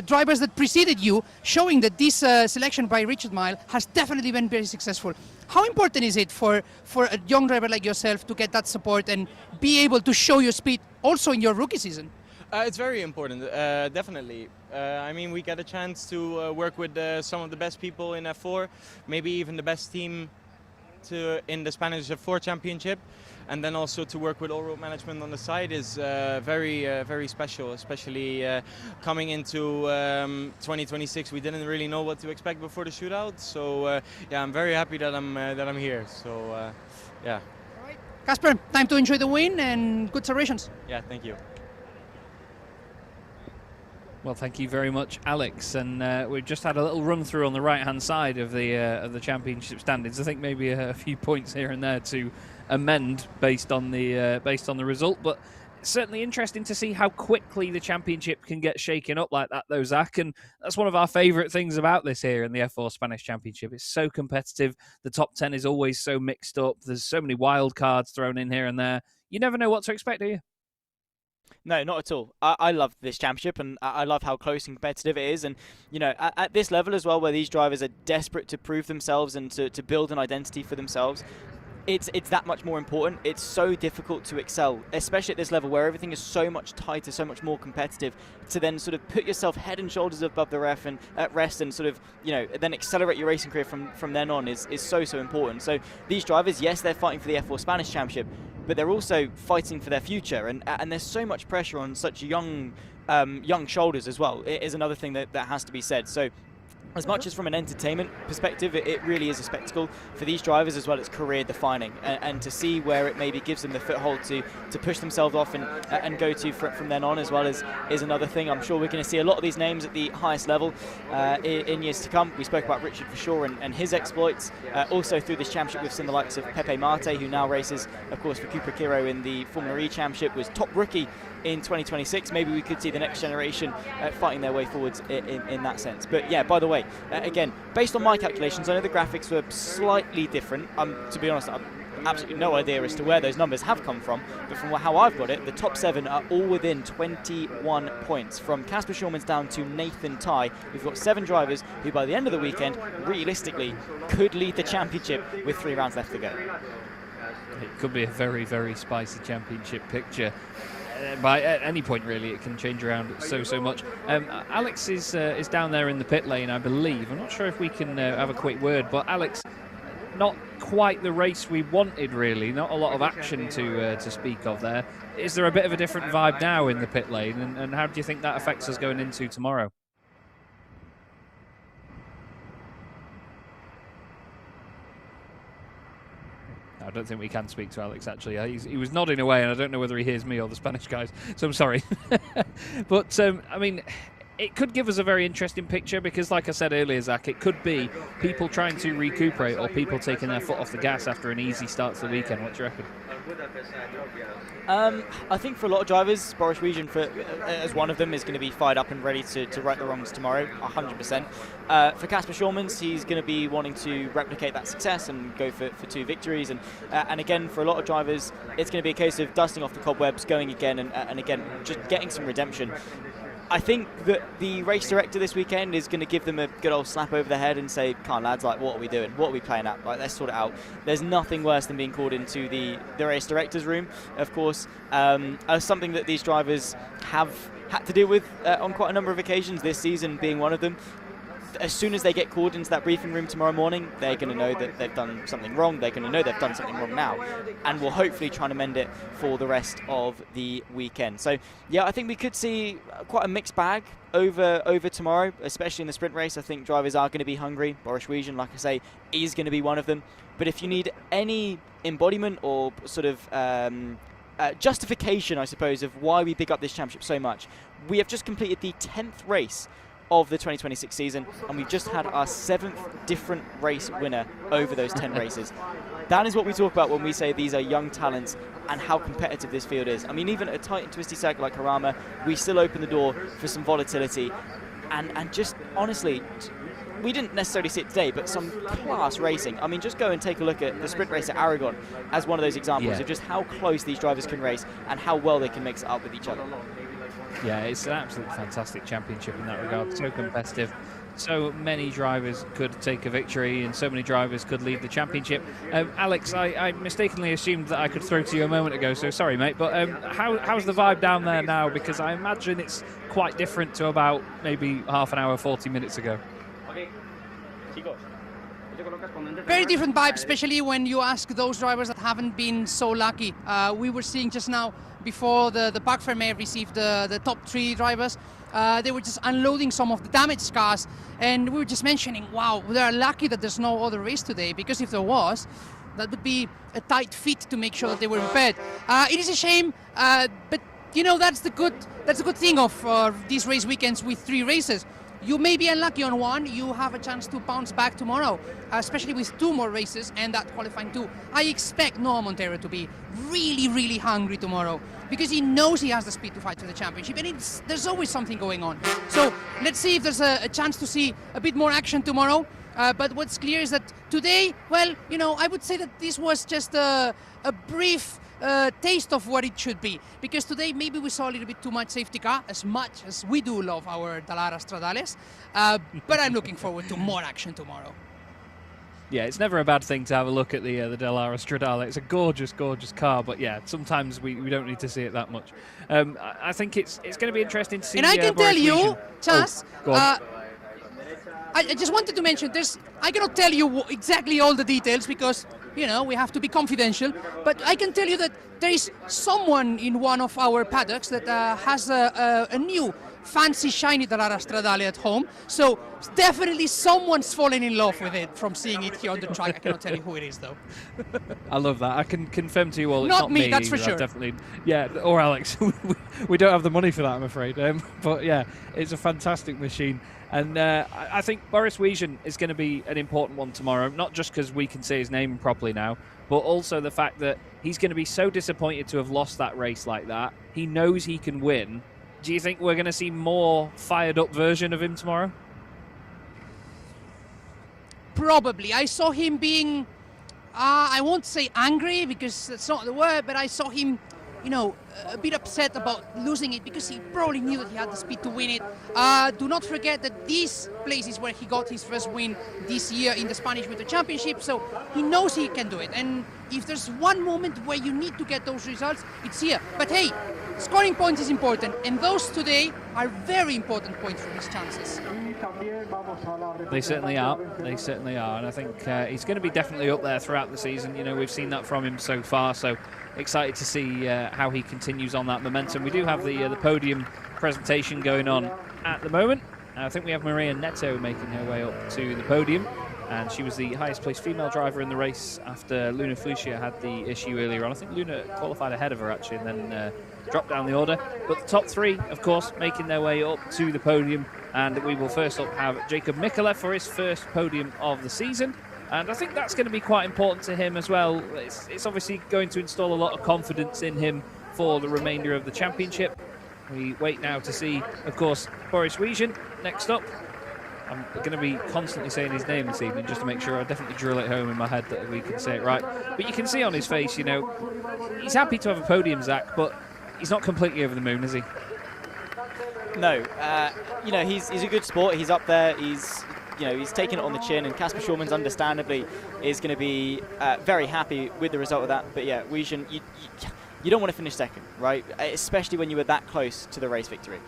drivers that preceded you, showing that this selection by Richard Mille has definitely been very successful. How important is it for a young driver like yourself to get that support and be able to show your speed also in your rookie season? It's very important, definitely. I mean, we get a chance to work with some of the best people in F4, maybe even the best team in the Spanish F4 Championship, and then also to work with all road management on the side is very special, especially coming into 2026. We didn't really know what to expect before the shootout, so yeah, I'm very happy that I'm here. So yeah. All right, Casper, time to enjoy the win and good celebrations. Yeah, thank you. Well, thank you very much, Alex. And we've just had a little run through on the right-hand side of the championship standings. I think maybe a few points here and there to amend based on the result, but certainly interesting to see how quickly the championship can get shaken up like that, though, Zach. And that's one of our favourite things about this here in the F4 Spanish Championship. It's so competitive. The top 10 is always so mixed up. There's so many wild cards thrown in here and there. You never know what to expect, do you? No, not at all. I love this championship, and I love how close and competitive it is. And, you know, at this level as well, where these drivers are desperate to prove themselves and to build an identity for themselves, it's that much more important. It's so difficult to excel, especially at this level where everything is so much tighter, so much more competitive, to then sort of put yourself head and shoulders above the ref and at rest and sort of, you know, then accelerate your racing career from then on is so important. So these drivers, yes, they're fighting for the F4 Spanish Championship, but they're also fighting for their future, and there's so much pressure on such young shoulders as well. It is another thing that has to be said. So as much as from an entertainment perspective, it really is a spectacle for these drivers as well. It's career defining, and to see where it maybe gives them the foothold to push themselves off and go to from then on as well is another thing. I'm sure we're going to see a lot of these names at the highest level in years to come. We spoke about Richard for sure and his exploits. Also through this championship, we've seen the likes of Pepe Mate, who now races, of course, for Cupra Kiro in the Formula E Championship, was top rookie in 2026. Maybe we could see the next generation fighting their way forwards in that sense. But yeah, by the way, again, based on my calculations, I know the graphics were slightly different. To be honest, I've absolutely no idea as to where those numbers have come from, but from how I've got it, the top 7 are all within 21 points. From Casper Schulmans down to Nathan Ty, we've got 7 drivers who by the end of the weekend, realistically, could lead the championship with 3 rounds left to go. It could be a very, very spicy championship picture. By at any point, really, it can change around so much. Alex is down there in the pit lane, I believe. I'm not sure if we can have a quick word, but Alex, not quite the race we wanted, really. Not a lot of action to speak of there. Is there a bit of a different vibe now in the pit lane, and how do you think that affects us going into tomorrow? I don't think we can speak to Alex, actually. He was nodding away, and I don't know whether he hears me or the Spanish guys, so I'm sorry. But, I mean, it could give us a very interesting picture because, like I said earlier, Zach, it could be people trying to recuperate or people taking their foot off the gas after an easy start to the weekend. What do you reckon? I think for a lot of drivers, Boris Region, as one of them, is going to be fired up and ready to right the wrongs tomorrow, 100%. For Casper Schulmans, he's going to be wanting to replicate that success and go for 2 victories. And again, for a lot of drivers, it's going to be a case of dusting off the cobwebs, going again, and again, just getting some redemption. I think that the race director this weekend is going to give them a good old slap over the head and say, come on, lads, like, what are we doing? What are we playing at? Like, let's sort it out. There's nothing worse than being called into the race director's room, of course. Something that these drivers have had to deal with on quite a number of occasions, this season being one of them. as soon as they get called into that briefing room tomorrow morning, they're going to know that they've done something wrong. They're going to know they've done something wrong now, and will hopefully try to mend it for the rest of the weekend. So, yeah, I think we could see quite a mixed bag over tomorrow, especially in the sprint race. I think drivers are going to be hungry. Boris Wijan, like I say, is going to be one of them. But if you need any embodiment or sort of justification, I suppose, of why we pick up this championship so much, we have just completed the 10th race of the 2026 season, and we've just had our 7th different race winner over those 10 races. That is what we talk about when we say these are young talents and how competitive this field is. I mean, even at a tight and twisty circuit like Jarama, we still open the door for some volatility, and just honestly, we didn't necessarily see it today, but some class racing. I mean, just go and take a look at the sprint race at Aragon as one of those examples of just how close these drivers can race and how well they can mix it up with each other. Yeah, it's an absolutely fantastic championship in that regard. So competitive. So many drivers could take a victory and so many drivers could lead the championship. Alex, I mistakenly assumed that I could throw to you a moment ago, so sorry, mate. But how's the vibe down there now? Because I imagine it's quite different to about maybe half an hour, 40 minutes ago. Very different vibe, especially when you ask those drivers that haven't been so lucky. We were seeing just now, before the Parc Fermé received the top 3 drivers, they were just unloading some of the damaged cars, and we were just mentioning, wow, they're lucky that there's no other race today, because if there was, that would be a tight fit to make sure that they were repaired. It is a shame, but you know, that's the good thing of these race weekends with 3 races. You may be unlucky on one, you have a chance to bounce back tomorrow, especially with 2 more races and that qualifying too. I expect Noah Montero to be really, really hungry tomorrow, because he knows he has the speed to fight for the championship, and there's always something going on. So let's see if there's a chance to see a bit more action tomorrow. But what's clear is that today, well, you know, I would say that this was just a brief taste of what it should be, because today maybe we saw a little bit too much safety car, as much as we do love our Dallara Stradales, but I'm looking forward to more action tomorrow. Yeah, it's never a bad thing to have a look at the Dallara Stradale. It's a gorgeous, gorgeous car, but yeah, sometimes we don't need to see it that much. I think it's going to be interesting to see. And I can tell you, Chas, I just wanted to mention this. I cannot tell you exactly all the details because, you know, we have to be confidential. But I can tell you that there is someone in one of our paddocks that has a new fancy shiny Dallara Stradale at home. So definitely someone's fallen in love with it from seeing it here on the track. I cannot tell you who it is though. I love that. I can confirm to you all it's Not not me, that's for sure. Definitely, yeah, or Alex. We don't have the money for that, I'm afraid. But yeah, it's a fantastic machine. And I think Boris Wijan is going to be an important one tomorrow, not just because we can say his name properly now, but also the fact that he's going to be so disappointed to have lost that race like that. He knows he can win. Do you think we're going to see more fired up version of him tomorrow? Probably. I saw him being, I won't say angry because that's not the word, but I saw him, you know, a bit upset about losing it because he probably knew that he had the speed to win it. Do not forget that these places where he got his first win this year in the Spanish Winter Championship, so he knows he can do it. And if there's one moment where you need to get those results, it's here. But hey, scoring points is important, and those today are very important points for his chances. They certainly are. They certainly are. And I think he's going to be definitely up there throughout the season. You know, we've seen that from him so far, so excited to see how he continues on that momentum. We do have the podium presentation going on at the moment. I think we have Maria Neto making her way up to the podium, and she was the highest placed female driver in the race after Luna Felicia had the issue earlier on. I think Luna qualified ahead of her actually, and then dropped down the order. But the top 3, of course, making their way up to the podium, and we will first up have Jacob Mikkola for his first podium of the season. And I think that's going to be quite important to him as well. It's obviously going to install a lot of confidence in him for the remainder of the championship. We wait now to see, of course, Boris Wijan next up. I'm going to be constantly saying his name this evening just to make sure I definitely drill it home in my head that we can say it right. But you can see on his face, you know, he's happy to have a podium, Zach, but he's not completely over the moon, is he? No. You know, he's a good sport. He's up there. He's taking it on the chin, and Casper Schulman's understandably is going to be very happy with the result of that. But yeah, Wijan, you don't want to finish second, right? Especially when you were that close to the race victory.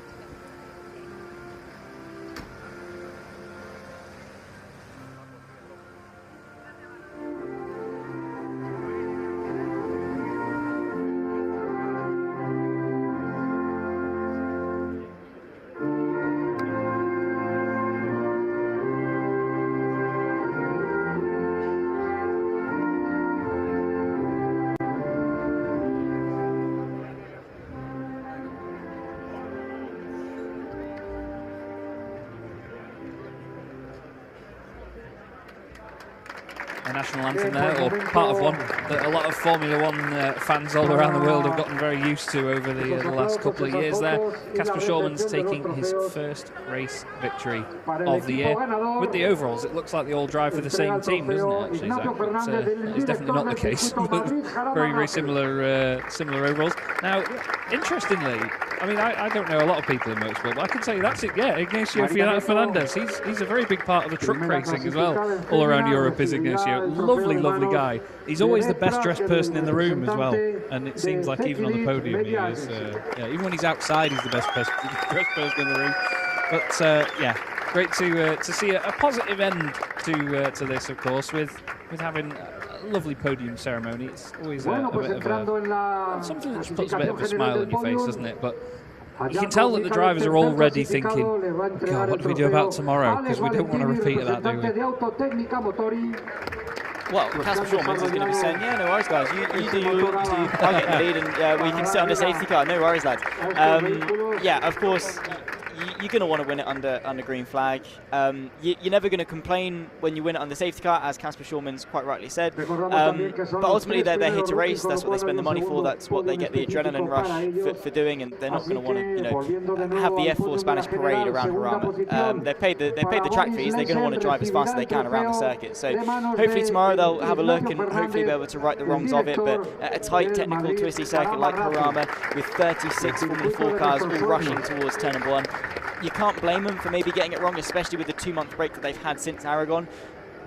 national anthem there, or part of one that a lot of Formula One fans all around the world have gotten very used to over the last couple of years there. Casper Schormann's taking his first race victory of the year. With the overalls, it looks like they all drive for the same team, doesn't it, actually, Zach? But that is definitely not the case. But very, very similar overalls. Now, interestingly, I mean, I don't know a lot of people in motorsport, but I can tell you that's it. Yeah, Ignacio Fernandez. He's a very big part of the truck racing as well. All around Europe is Ignacio. Lovely, lovely guy. He's always the best dressed person in the room as well. And it seems like even on the podium, he is. Even when he's outside, he's the best dressed person in the room. But yeah, great to see a positive end to this, of course, with having a lovely podium ceremony. It's always a bit of something that just puts a bit of a smile on your face, doesn't it? But you can tell that the drivers are already thinking, God, what do we do about tomorrow? Because we don't want to repeat of that, do we? Well, Casper Schormann's is going to be saying, yeah, no worries, guys. You do you. I'll get the lead, and we can sit on the safety car. No worries, lads. Yeah, of course, you're going to want to win it under green flag. You're never going to complain when you win it under safety car, as Casper Schormann's quite rightly said. But ultimately, they're here to race. That's what they spend the money for. That's what they get the adrenaline rush for doing. And they're not going to want to, have the F4 Spanish parade around Jarama. They've paid the track fees. They're going to want to drive as fast as they can around the circuit. So hopefully tomorrow they'll have a look and hopefully be able to right the wrongs of it. But a tight, technical, twisty circuit like Jarama, with 36 Formula 4 cars all rushing towards turn number 1. You can't blame them for maybe getting it wrong, especially with the 2-month break that they've had since Aragon.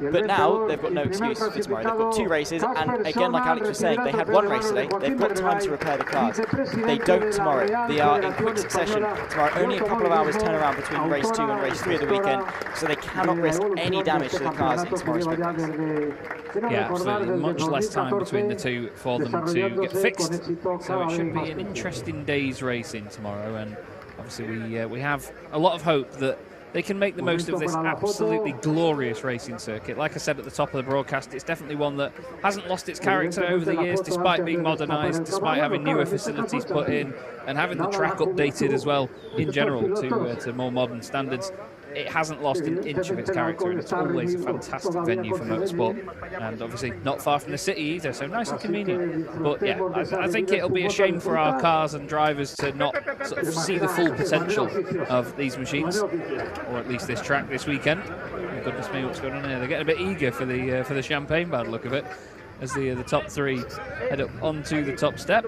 But now they've got no excuse for tomorrow. They've got 2 races, and again, like Alex was saying, they had 1 race today. They've got time to repair the cars. They don't tomorrow. They are in quick succession tomorrow. Only a couple of hours turnaround between race 2 and race 3 of the weekend, so they cannot risk any damage to the cars in tomorrow's sprint race. Yeah, absolutely. Much less time between the two for them to get fixed. So it should be an interesting day's racing tomorrow, and obviously we have a lot of hope that they can make the most of this absolutely glorious racing circuit. Like I said at the top of the broadcast, it's definitely one that hasn't lost its character over the years, despite being modernised, despite having newer facilities put in, and having the track updated as well in general to more modern standards. It hasn't lost an inch of its character, and it's always a fantastic venue for motorsport, and obviously not far from the city either, so nice and convenient. But yeah, I think it'll be a shame for our cars and drivers to not sort of see the full potential of these machines, or at least this track this weekend. Oh, goodness me, what's going on here? They're getting a bit eager for the champagne, by the look of it, as the top 3 head up onto the top step.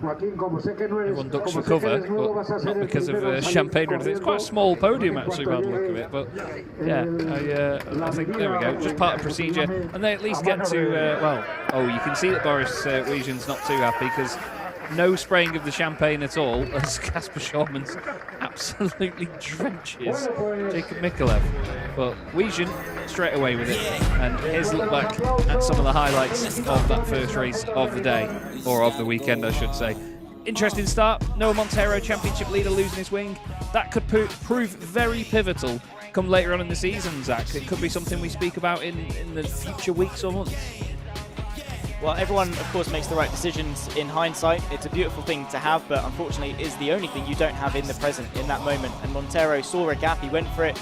Everyone ducks for cover, but not because of champagne or anything. It's quite a small podium, actually, by the look of it. But yeah, I think, there we go, just part of procedure. And they at least get to, you can see that Boris Wiesjen's not too happy, because no spraying of the champagne at all, as Casper Schormann's absolutely drenches Jacob Mikolev. But Wiesjen straight away with it. And here's a look back at some of the highlights of that first race of the day, or of the weekend, I should say. Interesting start. Noah Montero, championship leader, losing his wing. That could prove very pivotal come later on in the season, Zach. It could be something we speak about in the future weeks or months. Well, everyone, of course, makes the right decisions in hindsight. It's a beautiful thing to have, but unfortunately it is the only thing you don't have in the present, in that moment. And Montero saw a gap, he went for it.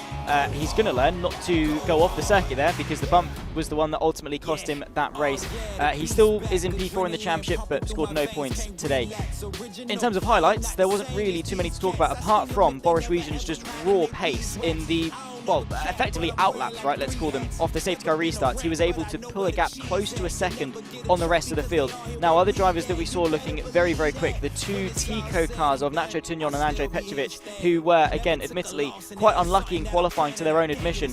He's going to learn not to go off the circuit there, because the bump was the one that ultimately cost him that race. He still is in P4 in the championship, but scored no points today. In terms of highlights, there wasn't really too many to talk about, apart from Boris Wiesjen's just raw pace in the, well, effectively outlaps, right, let's call them, off the safety car restarts. He was able to pull a gap close to a second on the rest of the field. Now, other drivers that we saw looking very, very quick, the 2 Tico cars of Nacho Tugnon and Andrej Petrovic, who were, again, admittedly, quite unlucky in qualifying, to their own admission.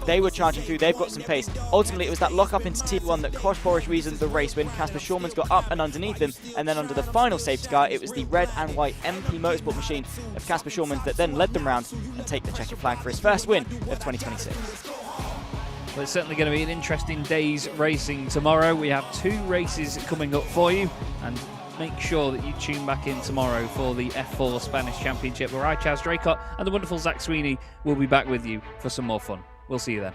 They were charging through, they've got some pace. Ultimately, it was that lock-up into T1 that cost Boris Wiesjen the race win. Casper Schormann's got up and underneath him, and then under the final safety car, it was the red and white MP Motorsport machine of Casper Schormann's that then led them round and take the checkered flag for his first win of 2026. Well, it's certainly going to be an interesting day's racing tomorrow. We have 2 races coming up for you, and make sure that you tune back in tomorrow for the F4 Spanish Championship, where I, Chaz Draycott, and the wonderful Zach Sweeney will be back with you for some more fun. We'll see you then.